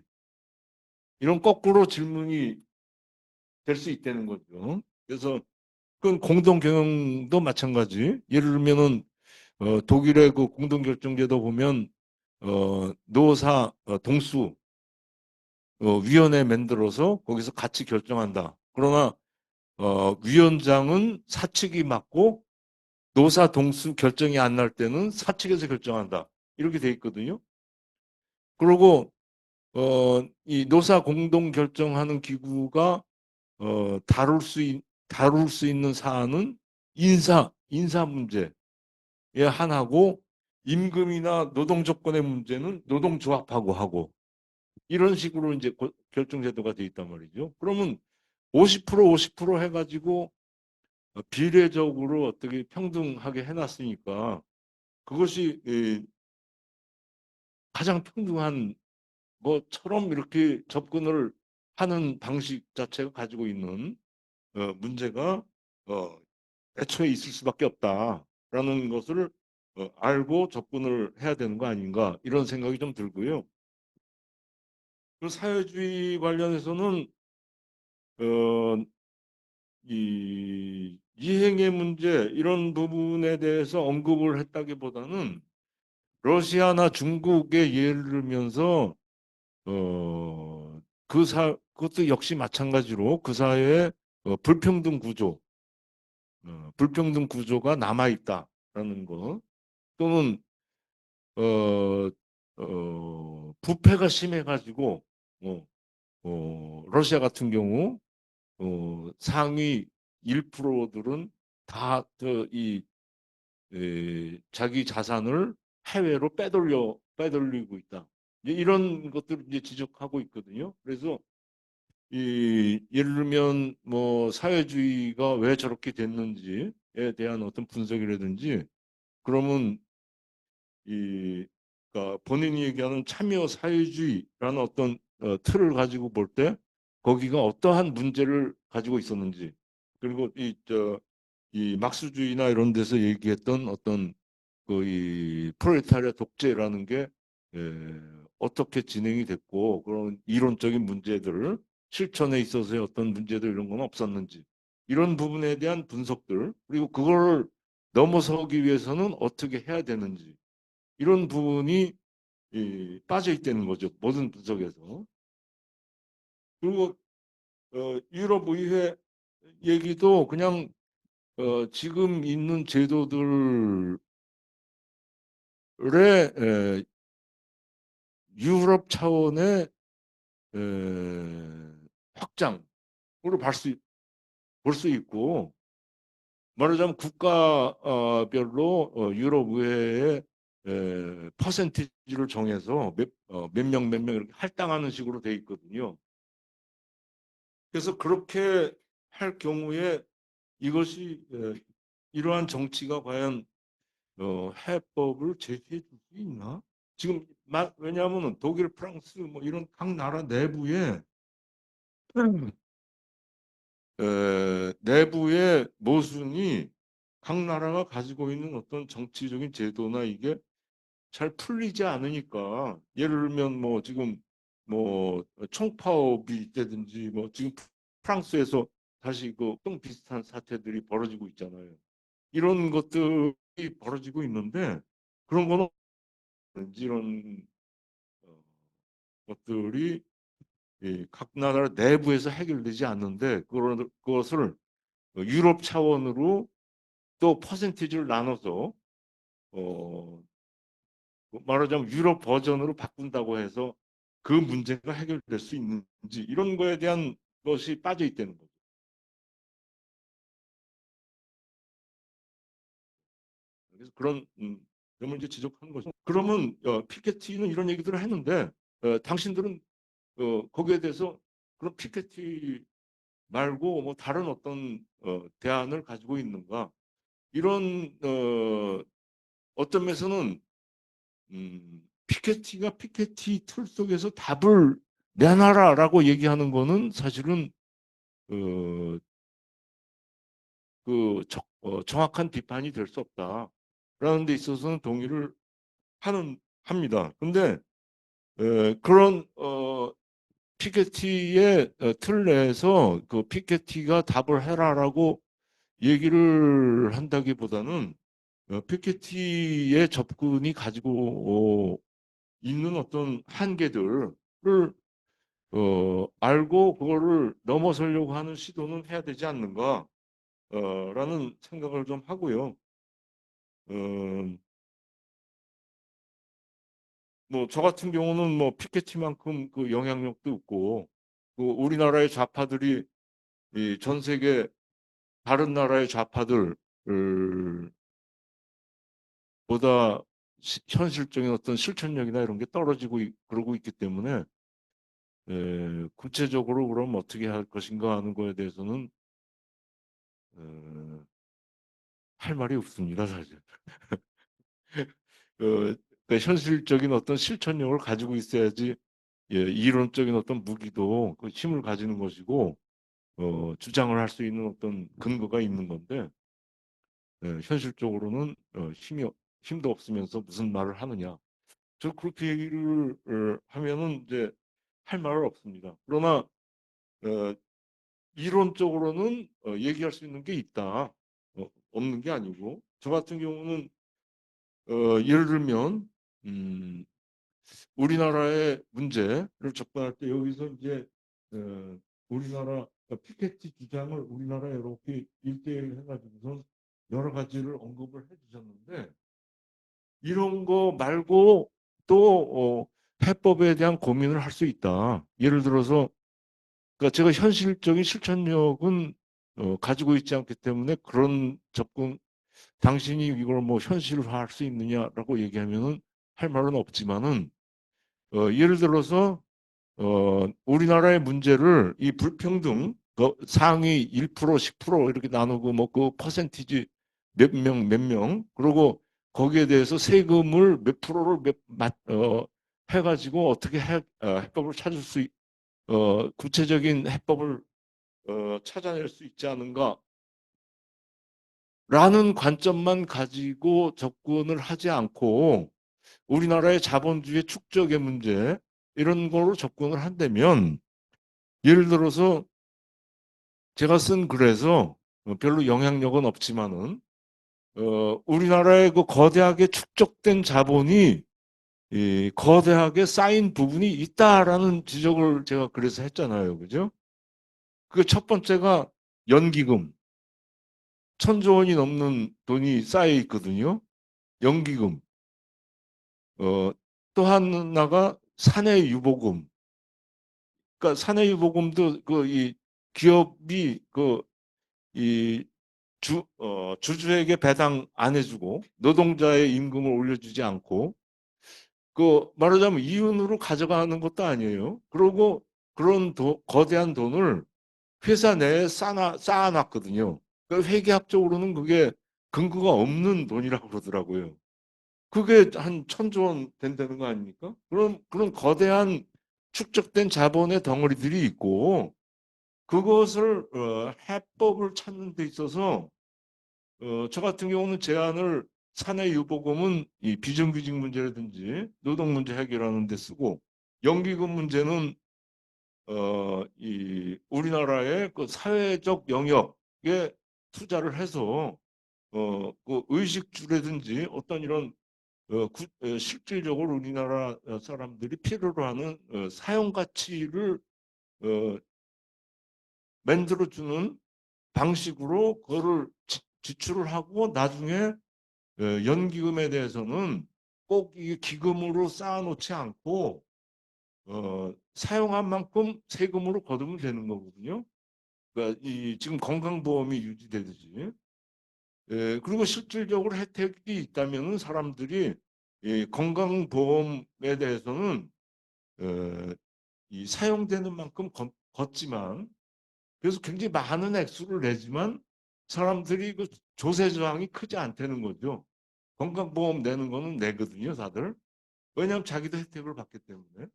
이런 거꾸로 질문이 될 수 있다는 거죠. 그래서 그건 공동 경영도 마찬가지. 예를 들면은 독일의 그 공동 결정제도 보면 노사 동수 위원회 만들어서 거기서 같이 결정한다. 그러나 위원장은 사측이 맡고 노사 동수 결정이 안 날 때는 사측에서 결정한다. 이렇게 돼 있거든요. 그리고 이 노사 공동 결정하는 기구가 다룰 수 있는 사안은 인사 문제에 하나고 임금이나 노동 조건의 문제는 노동조합하고 하고 이런 식으로 이제 결정 제도가 돼 있단 말이죠. 그러면 50% 50% 해가지고 비례적으로 어떻게 평등하게 해놨으니까 그것이 가장 평등한 것처럼 이렇게 접근을 하는 방식 자체가 가지고 있는 문제가 애초에 있을 수밖에 없다라는 것을 알고 접근을 해야 되는 거 아닌가 이런 생각이 좀 들고요. 그 사회주의 관련해서는 어, 이 이행의 문제 이런 부분에 대해서 언급을 했다기보다는 러시아나 중국의 예를 들면서 그것도 역시 마찬가지로 그 사회에 불평등 구조, 불평등 구조가 남아 있다라는 거 또는 부패가 심해가지고 러시아 같은 경우 상위 1%들은 다 자기 자산을 해외로 빼돌리고 있다. 이런 것들을 이제 지적하고 있거든요. 그래서 예를 들면 뭐 사회주의가 왜 저렇게 됐는지에 대한 어떤 분석이라든지 그러면 그러니까 본인이 얘기하는 참여 사회주의라는 어떤 틀을 가지고 볼 때 거기가 어떠한 문제를 가지고 있었는지 그리고 이 막스주의나 이런 데서 얘기했던 어떤 이 프롤레타리아 독재라는 게 어떻게 진행이 됐고 그런 이론적인 문제들 실천에 있어서의 어떤 문제들 이런 건 없었는지 이런 부분에 대한 분석들 그리고 그걸 넘어서기 위해서는 어떻게 해야 되는지 이런 부분이 빠져 있다는 거죠. 모든 분석에서. 그리고 유럽 의회 얘기도 그냥 지금 있는 제도들 유럽 차원의 확장으로 볼 수 있고, 말하자면 국가별로 유럽 의회의 퍼센티지를 정해서 몇 명 이렇게 할당하는 식으로 돼 있거든요. 그래서 그렇게 할 경우에 이것이 이러한 정치가 과연 해법을 제시해 줄 수 있나? 지금 왜냐하면 독일, 프랑스 뭐 이런 각 나라 내부에 내부의 모순이 각 나라가 가지고 있는 어떤 정치적인 제도나 이게 잘 풀리지 않으니까, 예를 들면 뭐 지금 뭐 총파업이 있다든지 뭐 지금 프랑스에서 다시 그 비슷한 사태들이 벌어지고 있잖아요. 이런 것들이 벌어지고 있는데, 그런 거는 이런 것들이 각 나라 내부에서 해결되지 않는데, 그것을 유럽 차원으로 또 퍼센티지를 나눠서 말하자면 유럽 버전으로 바꾼다고 해서 그 문제가 해결될 수 있는지, 이런 거에 대한 것이 빠져 있다는 거죠. 그래서 그런 점을 이제 지적하는 거죠. 그러면 피케티는 이런 얘기들을 했는데, 당신들은 거기에 대해서 그런 피케티 말고 뭐 다른 어떤 대안을 가지고 있는가, 이런 어떤 면에서는 피케티가 피케티 틀 속에서 답을 내놔라라고 얘기하는 거는 사실은 어, 정확한 비판이 될 수 없다라는 데 있어서는 동의를 합니다. 근데 그런 피케티의 틀 내에서 그 피케티가 답을 해라라고 얘기를 한다기보다는 피케티의 접근이 가지고 있는 어떤 한계들을 알고 그거를 넘어서려고 하는 시도는 해야 되지 않는가 라는 생각을 좀 하고요. 뭐 저 같은 경우는 뭐 피케티만큼 그 영향력도 없고, 그 우리나라의 좌파들이 이 전 세계 다른 나라의 좌파들 보다 현실적인 어떤 실천력이나 이런 게 떨어지고 그러고 있기 때문에, 구체적으로 그럼 어떻게 할 것인가 하는 거에 대해서는 할 말이 없습니다, 사실. 현실적인 어떤 실천력을 가지고 있어야지 이론적인 어떤 무기도 그 힘을 가지는 것이고 주장을 할 수 있는 어떤 근거가 있는 건데, 현실적으로는 힘도 없으면서 무슨 말을 하느냐. 저 그렇게 얘기를 하면은 이제 할 말은 없습니다. 그러나 이론적으로는 얘기할 수 있는 게 있다. 없는 게 아니고, 저 같은 경우는 예를 들면 우리나라의 문제를 접근할 때 여기서 이제 우리나라 피케티 주장을 우리나라에 이렇게 일대일 해가지고서 여러 가지를 언급을 해주셨는데, 이런 거 말고 또 해법에 대한 고민을 할 수 있다. 예를 들어서, 그러니까 제가 현실적인 실천력은 가지고 있지 않기 때문에 그런 접근, 당신이 이걸 뭐 현실화할 수 있느냐라고 얘기하면은 할 말은 없지만은, 예를 들어서 우리나라의 문제를 이 불평등 상위 1%, 10% 이렇게 나누고 뭐 그 퍼센티지 몇 명, 그리고 거기에 대해서 세금을 몇 프로를 해가지고 어떻게 해법을 찾을 수 구체적인 해법을 찾아낼 수 있지 않은가 라는 관점만 가지고 접근을 하지 않고, 우리나라의 자본주의 축적의 문제 이런 걸로 접근을 한다면, 예를 들어서 제가 쓴 글에서 별로 영향력은 없지만은 우리나라의 그 거대하게 축적된 자본이 거대하게 쌓인 부분이 있다라는 지적을 제가 그래서 했잖아요. 그죠? 그 첫 번째가 연기금. 1,000조 원이 넘는 돈이 쌓여 있거든요. 연기금. 또 하나가 사내 유보금. 그러니까 사내 유보금도 그 이 기업이 이 주주에게 배당 안 해주고 노동자의 임금을 올려주지 않고 말하자면 이윤으로 가져가는 것도 아니에요. 그러고 그런 거대한 돈을 회사 내에 쌓아놨거든요. 회계학적으로는 그게 근거가 없는 돈이라고 그러더라고요. 그게 한 1,000조 원 된다는 거 아닙니까? 그런 거대한 축적된 자본의 덩어리들이 있고 그것을 해법을 찾는 데 있어서 저 같은 경우는 제안을 사내 유보금은 이 비정규직 문제라든지 노동 문제 해결하는 데 쓰고 연기금 문제는 이 우리나라의 그 사회적 영역에 투자를 해서 그 의식주라든지 어떤 이런 실질적으로 우리나라 사람들이 필요로 하는 사용 가치를 어, 만들어주는 방식으로 그거를 지출을 하고 나중에 연기금에 대해서는 꼭 이 기금으로 쌓아놓지 않고 사용한 만큼 세금으로 거두면 되는 거거든요. 그러니까 지금 건강보험이 유지되듯이. 그리고 실질적으로 혜택이 있다면 사람들이 이 건강보험에 대해서는 이 사용되는 만큼 걷지만 그래서 굉장히 많은 액수를 내지만 사람들이 그 조세 저항이 크지 않다는 거죠. 건강보험 내는 거는 내거든요, 다들. 왜냐하면 자기도 혜택을 받기 때문에.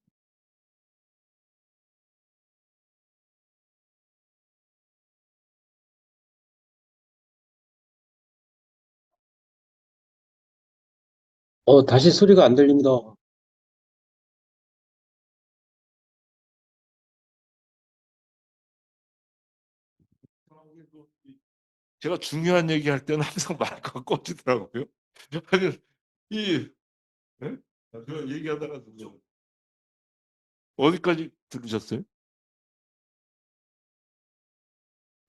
다시 소리가 안 들립니다. 제가 중요한 얘기할 때는 항상 마이크가 꺼지더라고요. 아니, 네? 저 얘기하다가 어디까지 들으셨어요?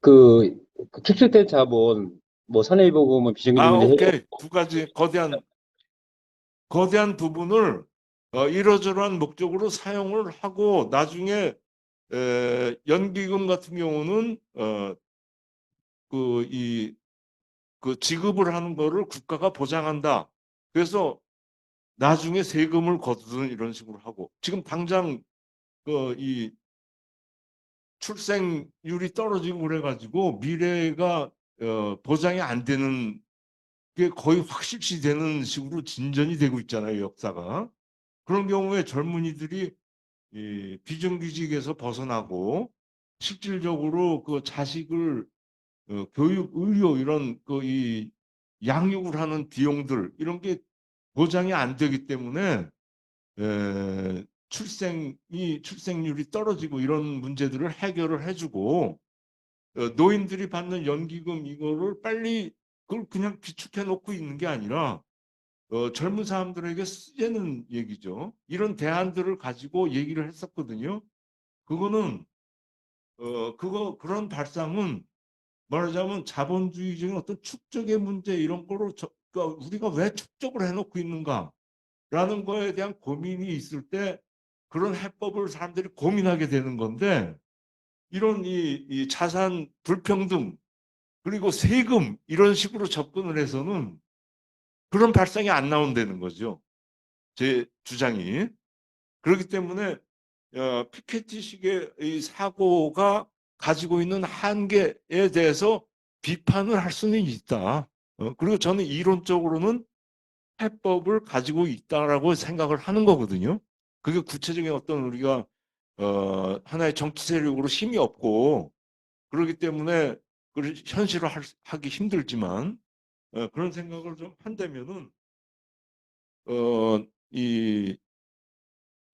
그 축적된 자본, 뭐 사내보험은 비정규직 문제 해결, 오케이. 두 가지 거대한 부분을 이러저러한 목적으로 사용을 하고 나중에 연기금 같은 경우는 그 지급을 하는 거를 국가가 보장한다. 그래서 나중에 세금을 거두는 이런 식으로 하고 지금 당장 이 출생률이 떨어지고 그래가지고 미래가 보장이 안 되는 게 거의 확실시 되는 식으로 진전이 되고 있잖아요, 역사가. 그런 경우에 젊은이들이 이 비정규직에서 벗어나고 실질적으로 그 자식을 교육, 의료 이런 이 양육을 하는 비용들 이런 게 보장이 안 되기 때문에 출생률이 떨어지고 이런 문제들을 해결을 해주고 노인들이 받는 연기금 이거를 빨리 그걸 그냥 비축해 놓고 있는 게 아니라 젊은 사람들에게 쓰자는 얘기죠. 이런 대안들을 가지고 얘기를 했었거든요. 그거는 그런 발상은 말하자면 자본주의적인 어떤 축적의 문제 이런 거로 그러니까 우리가 왜 축적을 해놓고 있는가라는 거에 대한 고민이 있을 때 그런 해법을 사람들이 고민하게 되는 건데 이런 이 자산 불평등 그리고 세금 이런 식으로 접근을 해서는 그런 발상이 안 나온다는 거죠. 제 주장이. 그렇기 때문에 피케티식의 이 사고가 가지고 있는 한계에 대해서 비판을 할 수는 있다. 그리고 저는 이론적으로는 해법을 가지고 있다라고 생각을 하는 거거든요. 그게 구체적인 어떤 우리가 하나의 정치 세력으로 힘이 없고 그렇기 때문에 그걸 현실화하기 힘들지만 그런 생각을 좀 한다면은 이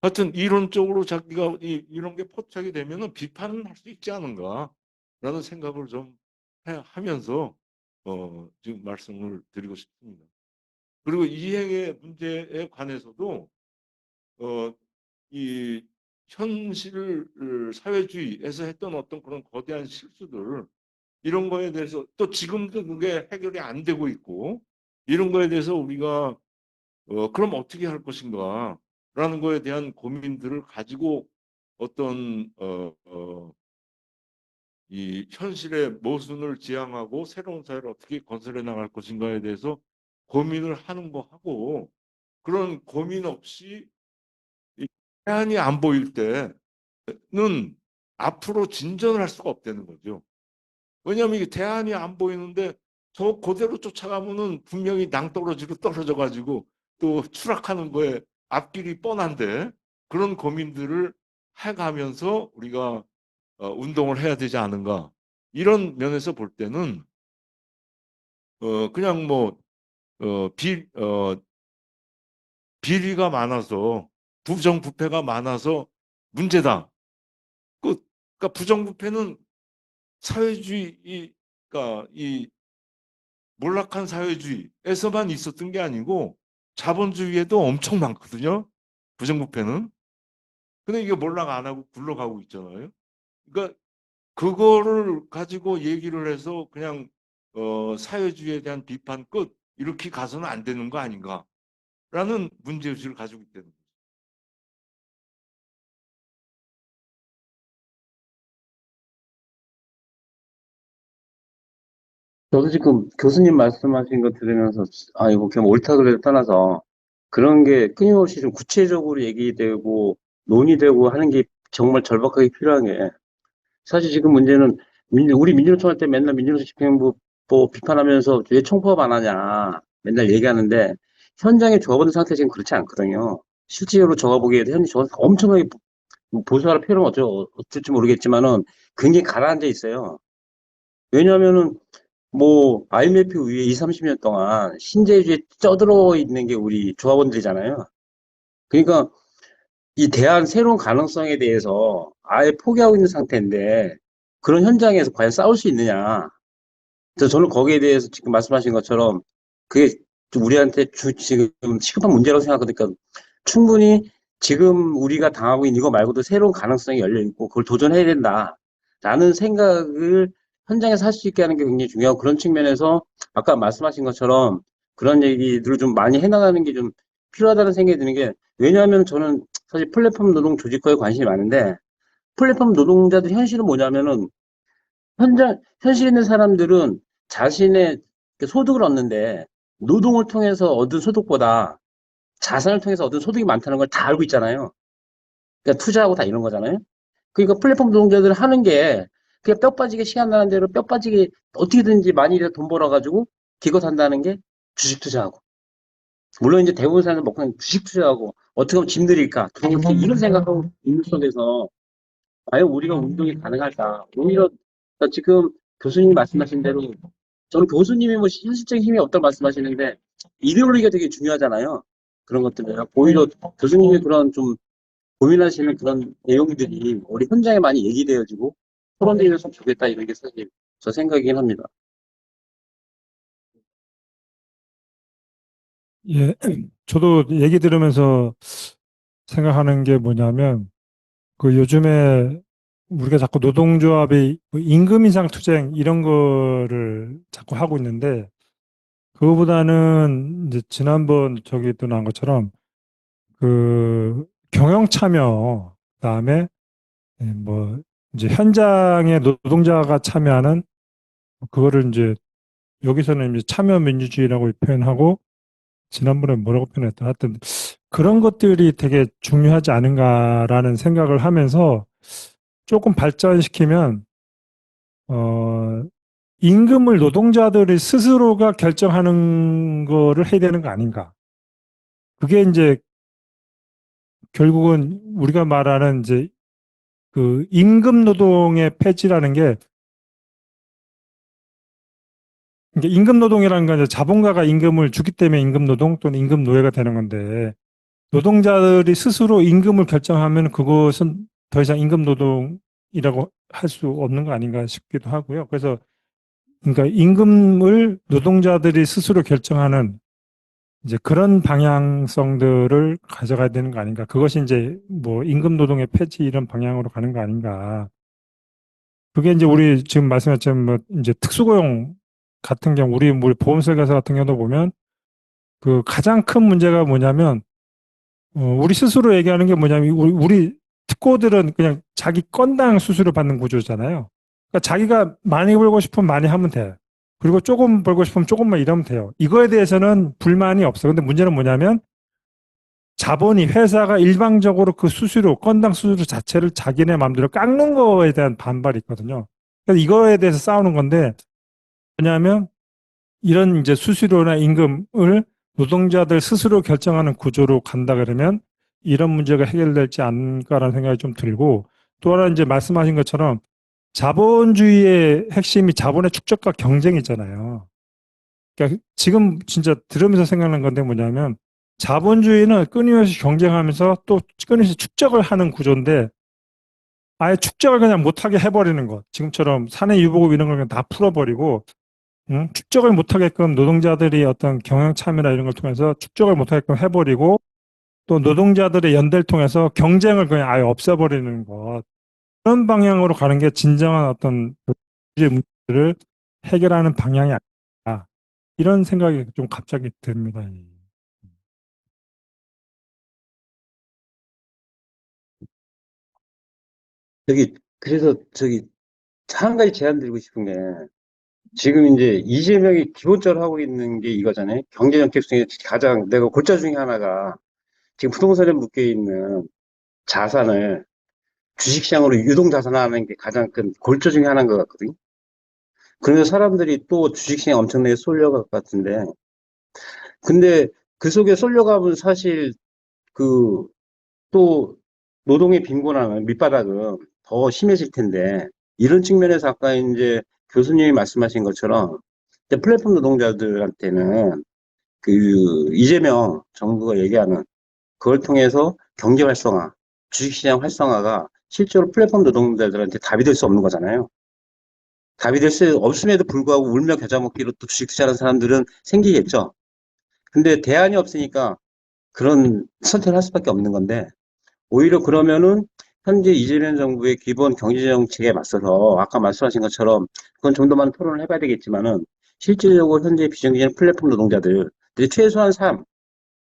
하여튼 이론적으로 자기가 이런 게 포착이 되면은 비판은 할 수 있지 않은가라는 생각을 좀 하면서 지금 말씀을 드리고 싶습니다. 그리고 이행의 문제에 관해서도 이 현실 사회주의에서 했던 어떤 그런 거대한 실수들 이런 거에 대해서 또 지금도 그게 해결이 안 되고 있고 이런 거에 대해서 우리가 그럼 어떻게 할 것인가? 라는 거에 대한 고민들을 가지고 어떤 이 현실의 모순을 지향하고 새로운 사회를 어떻게 건설해 나갈 것인가에 대해서 고민을 하는 거하고, 그런 고민 없이 이 대안이 안 보일 때는 앞으로 진전을 할 수가 없다는 거죠. 왜냐하면 이게 대안이 안 보이는데 저 그대로 쫓아가면은 분명히 낭떠러지로 떨어져 가지고 또 추락하는 거에 앞길이 뻔한데, 그런 고민들을 해가면서 우리가 운동을 해야 되지 않은가. 이런 면에서 볼 때는 그냥 뭐 비리가 많아서, 부정부패가 많아서 문제다. 그러니까 부정부패는 그러니까 이 몰락한 사회주의에서만 있었던 게 아니고 자본주의에도 엄청 많거든요. 부정부패는. 근데 이게 몰락 안 하고 굴러가고 있잖아요. 그러니까 그거를 가지고 얘기를 해서 그냥 사회주의에 대한 비판 끝 이렇게 가서는 안 되는 거 아닌가라는 문제의식을 가지고 있다는 거죠. 저도 지금 교수님 말씀하신 거 들으면서, 아, 이거 그냥 옳다 그래도 떠나서 그런 게 끊임없이 좀 구체적으로 얘기되고 논의되고 하는 게 정말 절박하게 필요한 게, 사실 지금 문제는 우리 민주노총 할 때 맨날 민주노총 집행부 뭐 비판하면서 왜 총파업 안 하냐 맨날 얘기하는데, 현장에 적어본 상태 지금 그렇지 않거든요. 실질적으로 적어보기에도 현재 엄청나게 보수할 필요는 어쩔지 모르겠지만은 굉장히 가라앉아 있어요. 왜냐하면은 뭐 IMF 위에 20, 30년 동안 신재주의에 쪄들어 있는 게 우리 조합원들이잖아요. 그러니까 이 대안 새로운 가능성에 대해서 아예 포기하고 있는 상태인데, 그런 현장에서 과연 싸울 수 있느냐. 그래서 저는 거기에 대해서 지금 말씀하신 것처럼 그게 좀 우리한테 지금 시급한 문제라고 생각하니까, 충분히 지금 우리가 당하고 있는 이거 말고도 새로운 가능성이 열려 있고 그걸 도전해야 된다라는 생각을 현장에서 할 수 있게 하는 게 굉장히 중요하고, 그런 측면에서 아까 말씀하신 것처럼 그런 얘기들을 좀 많이 해나가는 게 좀 필요하다는 생각이 드는 게, 왜냐하면 저는 사실 플랫폼 노동 조직화에 관심이 많은데, 플랫폼 노동자들 현실은 뭐냐면은, 현실 있는 사람들은 자신의 그 소득을 얻는데 노동을 통해서 얻은 소득보다 자산을 통해서 얻은 소득이 많다는 걸 다 알고 있잖아요. 그러니까 투자하고 다 이런 거잖아요. 그러니까 플랫폼 노동자들 하는 게 그냥 뼈 빠지게 시간 나는 대로 뼈 빠지게 어떻게든지 많이라도 돈 벌어가지고 기껏 한다는 게 주식 투자하고, 물론 이제 대부분 사람들 뭐 그냥 주식 투자하고 어떻게 하면 짐 들일까 이런 생각하고 있는 속에서 과연 우리가 운동이 가능할까? 오히려 지금 교수님이 말씀하신 대로, 저는 교수님이 뭐 현실적인 힘이 없다고 말씀하시는데 이데올로기가 되게 중요하잖아요. 그런 것들은 오히려 교수님이 그런 좀 고민하시는 그런 내용들이 우리 현장에 많이 얘기되어지고 토론되어서 좋겠다, 이런 게 사실 저 생각이긴 합니다. 예, 저도 얘기 들으면서 생각하는 게 뭐냐면, 그 요즘에 우리가 자꾸 노동조합의 뭐 임금 인상 투쟁 이런 거를 자꾸 하고 있는데, 그거보다는 이제 지난번 저기도 나온 것처럼 그 경영 참여, 그다음에 뭐 이제 현장에 노동자가 참여하는 그거를 이제 여기서는 이제 참여 민주주의라고 표현하고, 지난번에 뭐라고 표현했더라. 하여튼 그런 것들이 되게 중요하지 않은가라는 생각을 하면서, 조금 발전시키면 임금을 노동자들이 스스로가 결정하는 거를 해야 되는 거 아닌가. 그게 이제 결국은 우리가 말하는 이제 그 임금 노동의 폐지라는 게, 그러니까 임금 노동이라는 건 이제 자본가가 임금을 주기 때문에 임금 노동 또는 임금 노예가 되는 건데, 노동자들이 스스로 임금을 결정하면 그것은 더 이상 임금 노동이라고 할 수 없는 거 아닌가 싶기도 하고요. 그래서 그러니까 임금을 노동자들이 스스로 결정하는 이제 그런 방향성들을 가져가야 되는 거 아닌가. 그것이 이제 뭐 임금 노동의 폐지 이런 방향으로 가는 거 아닌가. 그게 이제 우리 지금 말씀하신 뭐 이제 특수고용 같은 경우, 우리 보험설계사 같은 경우도 보면 그 가장 큰 문제가 뭐냐면 우리 스스로 얘기하는 게 뭐냐면 우리 특고들은 그냥 자기 건당 수수료 받는 구조잖아요. 그러니까 자기가 많이 벌고 싶으면 많이 하면 돼. 그리고 조금 벌고 싶으면 조금만 일하면 돼요. 이거에 대해서는 불만이 없어. 근데 문제는 뭐냐면 자본이 회사가 일방적으로 그 수수료, 건당 수수료 자체를 자기네 마음대로 깎는 거에 대한 반발이 있거든요. 그래서 이거에 대해서 싸우는 건데 뭐냐면 이런 이제 수수료나 임금을 노동자들 스스로 결정하는 구조로 간다 그러면 이런 문제가 해결될지 않을까라는 생각이 좀 들고 또 하나 이제 말씀하신 것처럼 자본주의의 핵심이 자본의 축적과 경쟁이잖아요. 그러니까 지금 진짜 들으면서 생각난 건데 뭐냐면 자본주의는 끊임없이 경쟁하면서 또 끊임없이 축적을 하는 구조인데 아예 축적을 그냥 못하게 해버리는 것. 지금처럼 사내 유보급 이런 걸 그냥 다 풀어버리고 축적을 못하게끔 노동자들이 어떤 경영 참여나 이런 걸 통해서 축적을 못하게끔 해버리고 또 노동자들의 연대를 통해서 경쟁을 그냥 아예 없애버리는 것. 그런 방향으로 가는 게 진정한 어떤 문제를 해결하는 방향이 아닐까. 이런 생각이 좀 갑자기 듭니다. 그래서 한 가지 제안 드리고 싶은 게, 지금 이제 이재명이 기본적으로 하고 있는 게 이거잖아요. 경제 정책 중에 가장 내가 골자 중에 하나가 지금 부동산에 묶여 있는 자산을 주식시장으로 유동 자산화하는 게 가장 큰 골자 중에 하나인 것 같거든요. 그래서 사람들이 또 주식시장에 엄청나게 쏠려갈 것 같은데, 근데 그 속에 쏠려가면 사실 그 또 노동의 빈곤함은 밑바닥은 더 심해질 텐데, 이런 측면에서 아까 이제 교수님이 말씀하신 것처럼 이제 플랫폼 노동자들한테는 그 이재명 정부가 얘기하는 그걸 통해서 경제 활성화, 주식시장 활성화가 실제로 플랫폼 노동자들한테 답이 될 수 없는 거잖아요. 답이 될 수 없음에도 불구하고 울며 겨자 먹기로 또 주식 투자하는 사람들은 생기겠죠. 근데 대안이 없으니까 그런 선택을 할 수밖에 없는 건데, 오히려 그러면은 현재 이재명 정부의 기본 경제 정책에 맞서서 아까 말씀하신 것처럼 그건 좀 더 많은 토론을 해봐야 되겠지만은 실질적으로 현재 비정규직 플랫폼 노동자들이 최소한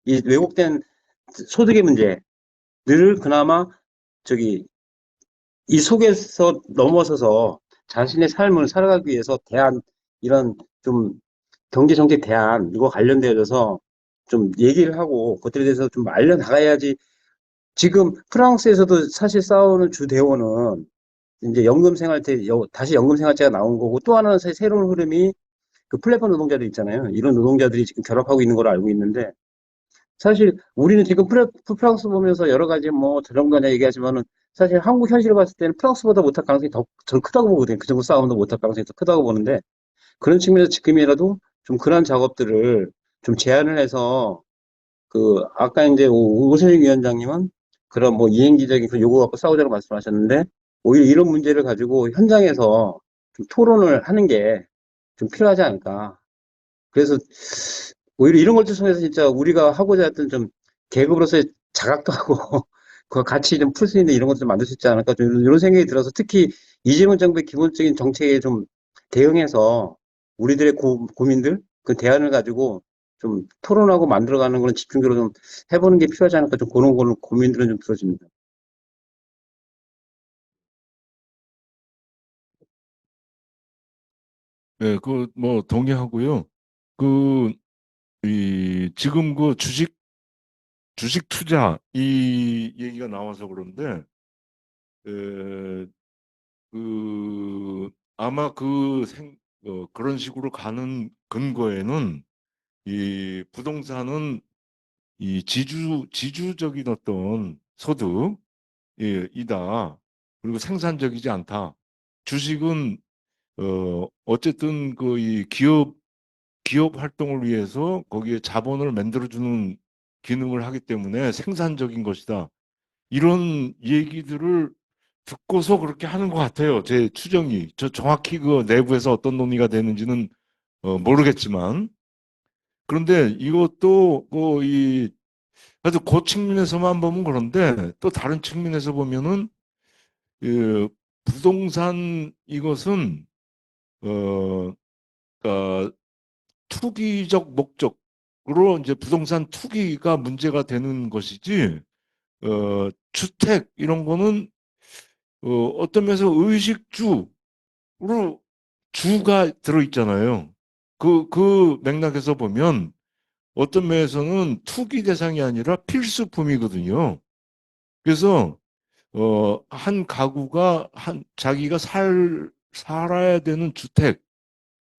이 왜곡된 소득의 문제를 그나마 저기 이 속에서 넘어서서 자신의 삶을 살아가기 위해서 이런 좀 경제 정책 대안 이거 관련되어서 좀 얘기를 하고 그것들에 대해서 좀 알려나가야지. 지금 프랑스에서도 사실 싸우는 주 대원은 이제 다시 연금생활제가 나온 거고, 또 하나는 사실 새로운 흐름이 그 플랫폼 노동자들 있잖아요. 이런 노동자들이 지금 결합하고 있는 걸로 알고 있는데, 사실 우리는 지금 프랑스 보면서 여러 가지 뭐 저런 거냐 얘기하지만은 사실 한국 현실을 봤을 때는 프랑스보다 못할 가능성이 더 크다고 보거든요. 그 정도 싸움도 못할 가능성이 더 크다고 보는데, 그런 측면에서 지금이라도 좀 그런 작업들을 좀 제안을 해서 아까 이제 오선익 위원장님은 그런 뭐 이행기적인 그 요구 갖고 싸우자고 말씀하셨는데, 오히려 이런 문제를 가지고 현장에서 좀 토론을 하는 게 좀 필요하지 않을까. 그래서 오히려 이런 것들 통해서 진짜 우리가 하고자 했던 좀 계급으로서의 자각도 하고 그 같이 좀 풀 수 있는 이런 것들 좀 만들 수 있지 않을까, 좀 이런 생각이 들어서, 특히 이재명 정부의 기본적인 정책에 좀 대응해서 우리들의 고민들 그 대안을 가지고 좀 토론하고 만들어가는 거는 집중적으로 좀 해보는 게 필요하지 않을까, 좀 그런 거는 고민들은 좀 들어집니다. 네, 그 뭐 동의하고요. 지금 그 주식 투자 이 얘기가 나와서 그런데 에, 아마 그런 식으로 가는 근거에는 이 부동산은 이 지주적인 어떤 소득 이다. 그리고 생산적이지 않다. 주식은 어쨌든 이 기업 활동을 위해서 거기에 자본을 만들어주는 기능을 하기 때문에 생산적인 것이다. 이런 얘기들을 듣고서 그렇게 하는 것 같아요. 제 추정이. 저 정확히 그 내부에서 어떤 논의가 되는지는 모르겠지만. 그런데 이것도 그래도 그 측면에서만 보면 그런데 또 다른 측면에서 보면은 부동산 이것은 어, 어, 투기적 목적 이제 부동산 투기가 문제가 되는 것이지, 주택 이런 거는 어떤 면에서 의식주로 주가 들어있잖아요. 그 맥락에서 보면 어떤 면에서는 투기 대상이 아니라 필수품이거든요. 그래서 한 가구가 자기가 살아야 되는 주택,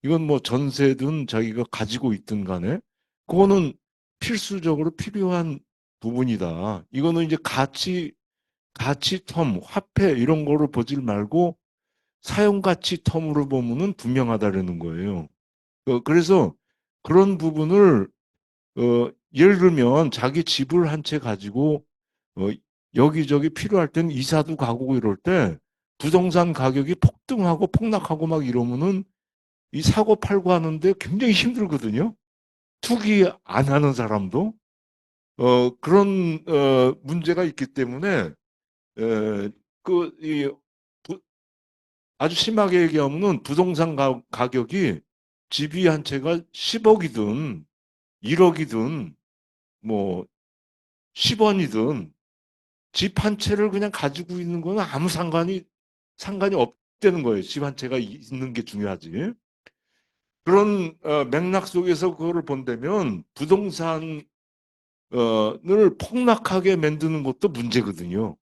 이건 뭐 전세든 자기가 가지고 있든 간에 그거는 필수적으로 필요한 부분이다. 이거는 이제 가치 텀, 화폐 이런 거를 보질 말고 사용 가치 텀으로 보면은 분명하다라는 거예요. 그래서 그런 부분을 예를 들면 자기 집을 한 채 가지고 어, 여기저기 필요할 때는 이사도 가고 이럴 때 부동산 가격이 폭등하고 폭락하고 막 이러면은 이 사고 팔고 하는데 굉장히 힘들거든요. 투기 안 하는 사람도 그런 문제가 있기 때문에 그 아주 심하게 얘기하면은 부동산 가격이 집이 한 채가 10억이든 1억이든 뭐 10원이든 집 한 채를 그냥 가지고 있는 거는 아무 상관이 없다는 거예요. 집 한 채가 있는 게 중요하지. 그런 맥락 속에서 그거를 본다면 부동산을 폭락하게 만드는 것도 문제거든요.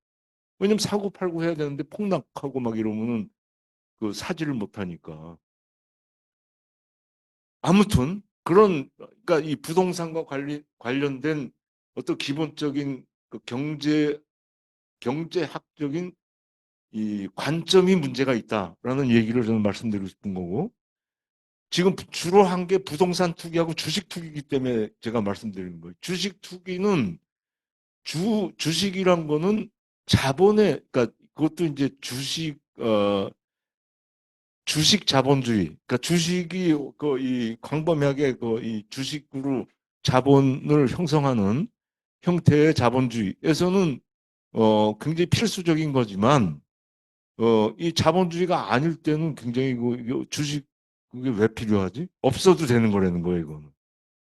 왜냐면 사고 팔고 해야 되는데 폭락하고 막 이러면은 그 사지를 못하니까. 아무튼 그러니까 이 부동산과 관련된 어떤 기본적인 그 경제학적인 이 관점이 문제가 있다라는 얘기를 저는 말씀드리고 싶은 거고, 지금 주로 한 게 부동산 투기하고 주식 투기이기 때문에 제가 말씀드리는 거예요. 주식 투기는 주식이란 거는 그러니까 그것도 이제 주식 자본주의, 그러니까 주식이 이 광범위하게 이 주식으로 자본을 형성하는 형태의 자본주의에서는 굉장히 필수적인 거지만 이 자본주의가 아닐 때는 굉장히 주식 그게 왜 필요하지? 없어도 되는 거라는 거예요, 이거는.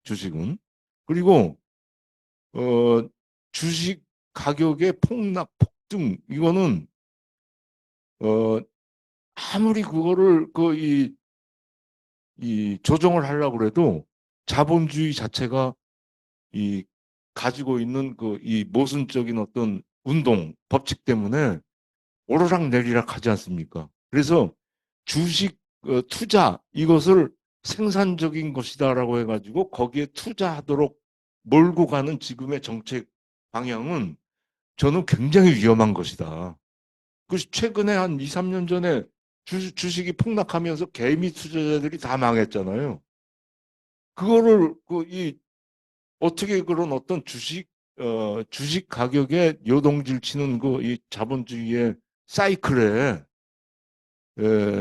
주식은. 그리고 어, 주식 가격의 폭락, 폭등 이거는 어, 아무리 그거를 이 조정을 하려고 해도 자본주의 자체가 이 가지고 있는 이 모순적인 어떤 운동, 법칙 때문에 오르락 내리락 하지 않습니까? 그래서 주식 투자 이것을 생산적인 것이다라고 해가지고 거기에 투자하도록 몰고 가는 지금의 정책 방향은 저는 굉장히 위험한 것이다. 그 최근에 한 2, 3년 전에 주식이 폭락하면서 개미 투자자들이 다 망했잖아요. 그거를 어떻게 그런 어떤 주식 가격에 요동질 치는 이 자본주의의 사이클에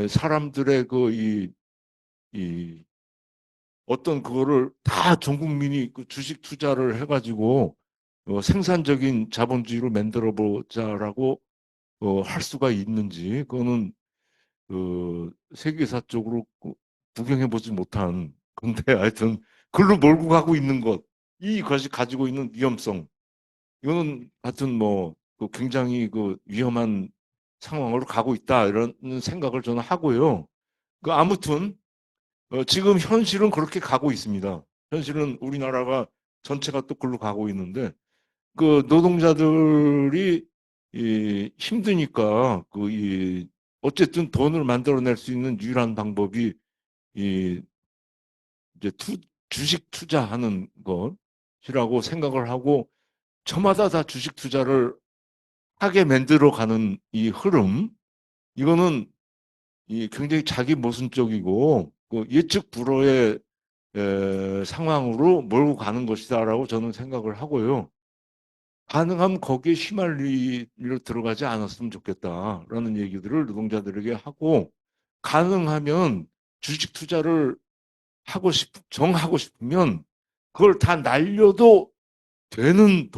사람들의 이 어떤 그거를 다 전 국민이 그 주식 투자를 해가지고 생산적인 자본주의를 만들어 보자라고 할 수가 있는지 그거는 세계사적으로 구경해 보지 못한 건데 하여튼 글로 몰고 가고 있는 이것이 가지고 있는 위험성 이거는 하여튼 굉장히 위험한 상황으로 가고 있다 이런 생각을 저는 하고요. 아무튼 지금 현실은 그렇게 가고 있습니다. 현실은 우리나라가 전체가 또 글로 가고 있는데 노동자들이 힘드니까 어쨌든 돈을 만들어낼 수 있는 유일한 방법이 이 이제 주식 투자하는 것이라고 생각을 하고 저마다 다 주식 투자를 하게 만들어가는 이 흐름 이거는 굉장히 자기 모순적이고 예측 불허의 상황으로 몰고 가는 것이다라고 저는 생각을 하고요. 가능하면 거기에 휘말리려 들어가지 않았으면 좋겠다라는 얘기들을 노동자들에게 하고 가능하면 주식 투자를 정하고 싶으면 그걸 다 날려도 되는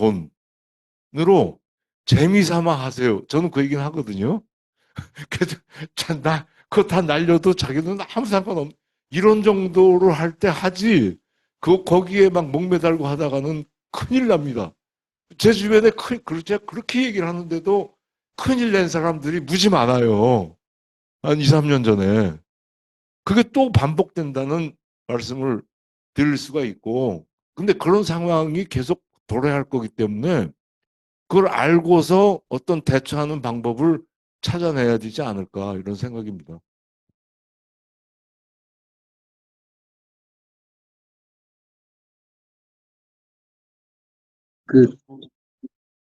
돈으로 재미삼아 하세요. 저는 그 얘기는 하거든요. 그래서 그거 다 날려도 자기는 아무 상관없 이런 정도로 할 때 하지 거기에 막 목매달고 하다가는 큰일 납니다. 제 주변에 그렇게 얘기를 하는데도 큰일 낸 사람들이 무지 많아요. 한 2, 3년 전에. 그게 또 반복된다는 말씀을 드릴 수가 있고, 근데 그런 상황이 계속 돌아야 할 거기 때문에 그걸 알고서 어떤 대처하는 방법을 찾아내야 되지 않을까, 이런 생각입니다. 그,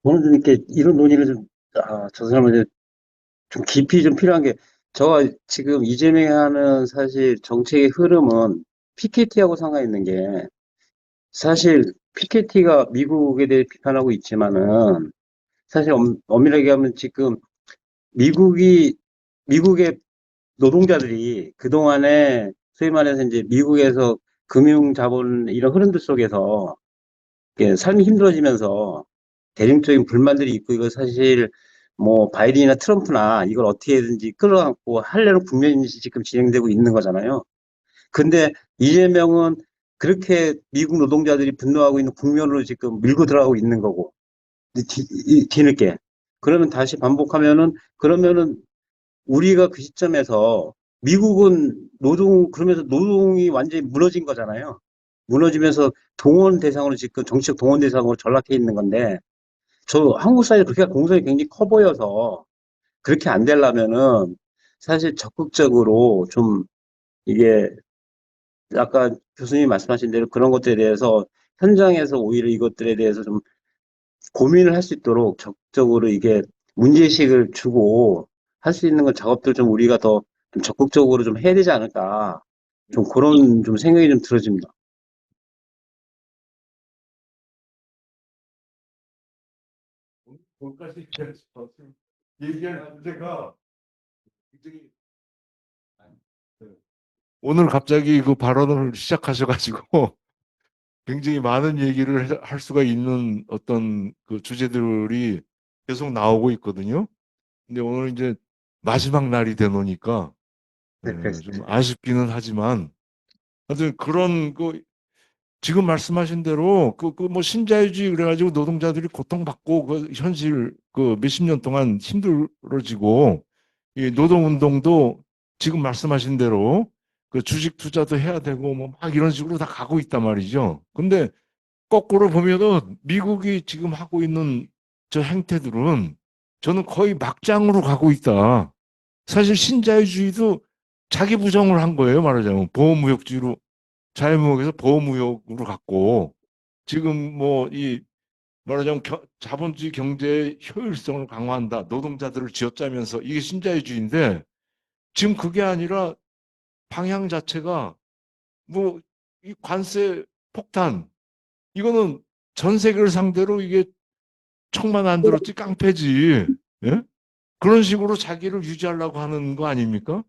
저는 좀 이렇게 이런 논의를 저 사람은 좀 깊이 좀 필요한 게, 저가 지금 이재명이 하는 사실 정책의 흐름은 PKT하고 상관있는 게, 사실 PKT가 미국에 대해 비판하고 있지만은, 사실 엄밀하게 하면 지금 미국의 노동자들이 그동안에 소위 말해서 이제 미국에서 금융 자본 이런 흐름들 속에서 이렇게 삶이 힘들어지면서 대중적인 불만들이 있고, 이거 사실 뭐 바이든이나 트럼프나 이걸 어떻게든지 끌어안고 하려는 국면이 지금 진행되고 있는 거잖아요. 근데 이재명은 그렇게 미국 노동자들이 분노하고 있는 국면으로 지금 밀고 들어가고 있는 거고, 뒤늦게. 그러면 다시 반복하면은, 그러면은 우리가 그 시점에서 미국은 그러면서 노동이 완전히 무너진 거잖아요. 무너지면서 동원 대상으로 지금 정치적 동원 대상으로 전락해 있는 건데, 저 한국 사회에 그렇게 공성이 굉장히 커 보여서 그렇게 안 되려면은 사실 적극적으로 좀 이게 아까 교수님이 말씀하신 대로 그런 것들에 대해서 현장에서 오히려 이것들에 대해서 좀 고민을 할 수 있도록 적극적으로 이게 문제의식을 주고 할 수 있는 건 작업들 좀 우리가 더 좀 적극적으로 좀 해야 되지 않을까. 좀 그런 좀 생각이 좀 들어집니다. 거기까지 얘기할 주제가 굉장히, 오늘 갑자기 그 발언을 시작하셔가지고 굉장히 많은 얘기를 할 수가 있는 어떤 그 주제들이 계속 나오고 있거든요. 근데 오늘 이제 마지막 날이 되노니까 네, 좀 아쉽기는 하지만, 하여튼 그런 지금 말씀하신 대로 뭐 신자유주의 그래가지고 노동자들이 고통받고 그 현실 몇십 년 동안 힘들어지고, 이 노동운동도 지금 말씀하신 대로 그 주식 투자도 해야 되고 뭐 막 이런 식으로 다 가고 있단 말이죠. 근데 거꾸로 보면은 미국이 지금 하고 있는 저 행태들은 저는 거의 막장으로 가고 있다. 사실 신자유주의도 자기 부정을 한 거예요, 말하자면. 보호무역주의로, 자유무역에서 보호무역으로 갔고, 지금 뭐 말하자면 자본주의 경제의 효율성을 강화한다, 노동자들을 쥐어짜면서, 이게 신자유주의인데, 지금 그게 아니라 방향 자체가 뭐 이 관세 폭탄, 이거는 전 세계를 상대로 이게 총만 안 들었지 깡패지. 예? 그런 식으로 자기를 유지하려고 하는 거 아닙니까?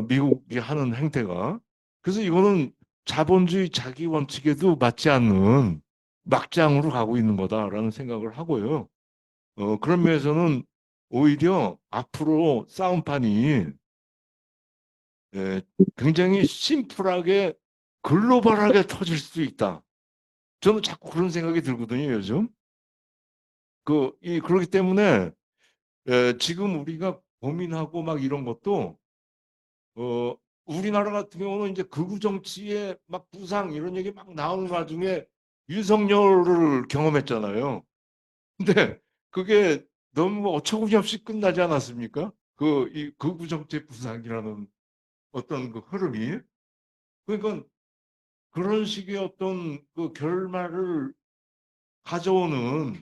미국이 하는 행태가. 그래서 이거는 자본주의 자기 원칙에도 맞지 않는 막장으로 가고 있는 거다라는 생각을 하고요. 그런 면에서는 오히려 앞으로 싸움판이 예, 굉장히 심플하게 글로벌하게 터질 수 있다. 저는 자꾸 그런 생각이 들거든요, 요즘. 그렇기 때문에 지금 우리가 고민하고 막 이런 것도, 어, 우리나라 같은 경우는 이제 극우 정치의 막 부상 이런 얘기 막 나오는 와중에 윤석열을 경험했잖아요. 근데 그게 너무 어처구니 없이 끝나지 않았습니까? 이 극우 정치의 부상이라는 어떤 그 흐름이. 그러니까 그런 식의 어떤 그 결말을 가져오는,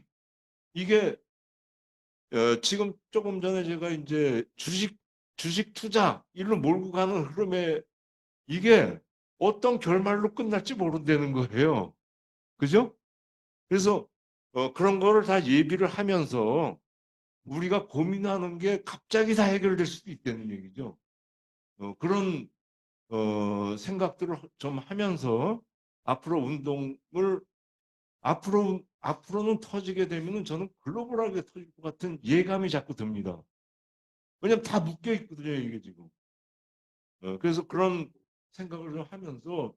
이게 지금 조금 전에 제가 이제 주식 투자 일로 몰고 가는 흐름에 이게 어떤 결말로 끝날지 모른다는 거예요. 그죠? 그래서 그런 거를 다 예비를 하면서 우리가 고민하는 게 갑자기 다 해결될 수도 있다는 얘기죠. 그런 생각들을 좀 하면서 앞으로 운동을 앞으로는 터지게 되면은 저는 글로벌하게 터질 것 같은 예감이 자꾸 듭니다. 왜냐면 다 묶여 있거든요, 이게 지금. 그래서 그런 생각을 좀 하면서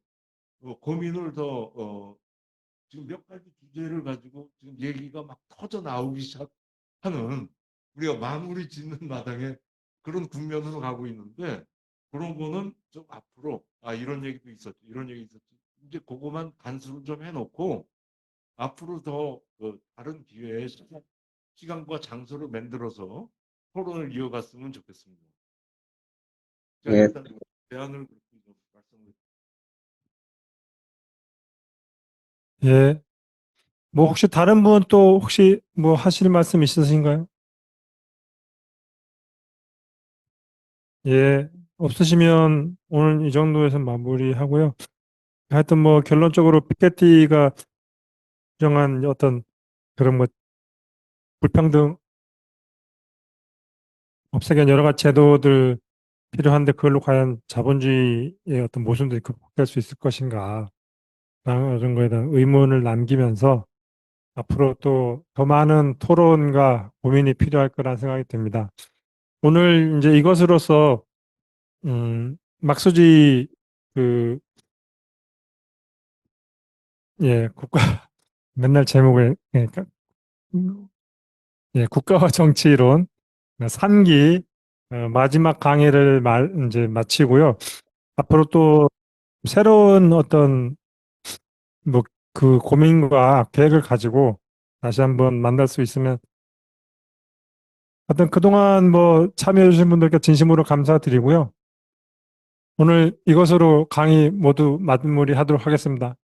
고민을 더 지금 몇 가지 주제를 가지고 지금 얘기가 막 터져 나오기 시작하는 우리가 마무리 짓는 마당에 그런 국면으로 가고 있는데 그런 거는 좀 앞으로 이런 얘기도 있었지 이런 얘기 있었지 이제 그거만 간수를 좀 해놓고 앞으로 더 다른 기회에 시간과 장소를 만들어서 토론을 이어갔으면 좋겠습니다. 자, 예. 일단 대안을 그렇게 좀 말씀을 예. 뭐 혹시 다른 분 또 혹시 뭐 하실 말씀 있으신가요? 예. 없으시면 오늘 이 정도에서 마무리하고요. 하여튼 뭐 결론적으로 피케티가 정한 어떤 그런 뭐 불평등 없애기 위한 여러 가지 제도들 필요한데 그걸로 과연 자본주의의 어떤 모순들이 극복될 수 있을 것인가 라는 거에 대한 의문을 남기면서 앞으로 또 더 많은 토론과 고민이 필요할 거란 생각이 듭니다. 오늘 이제 이것으로서 막수지 그 국가 맨날 제목을 국가와 정치론 3기 마지막 강의를 이제 마치고요. 앞으로 또 새로운 어떤 뭐 그 고민과 계획을 가지고 다시 한번 만날 수 있으면 하여튼 그동안 뭐 참여해 주신 분들께 진심으로 감사드리고요. 오늘 이것으로 강의 모두 마무리하도록 하겠습니다.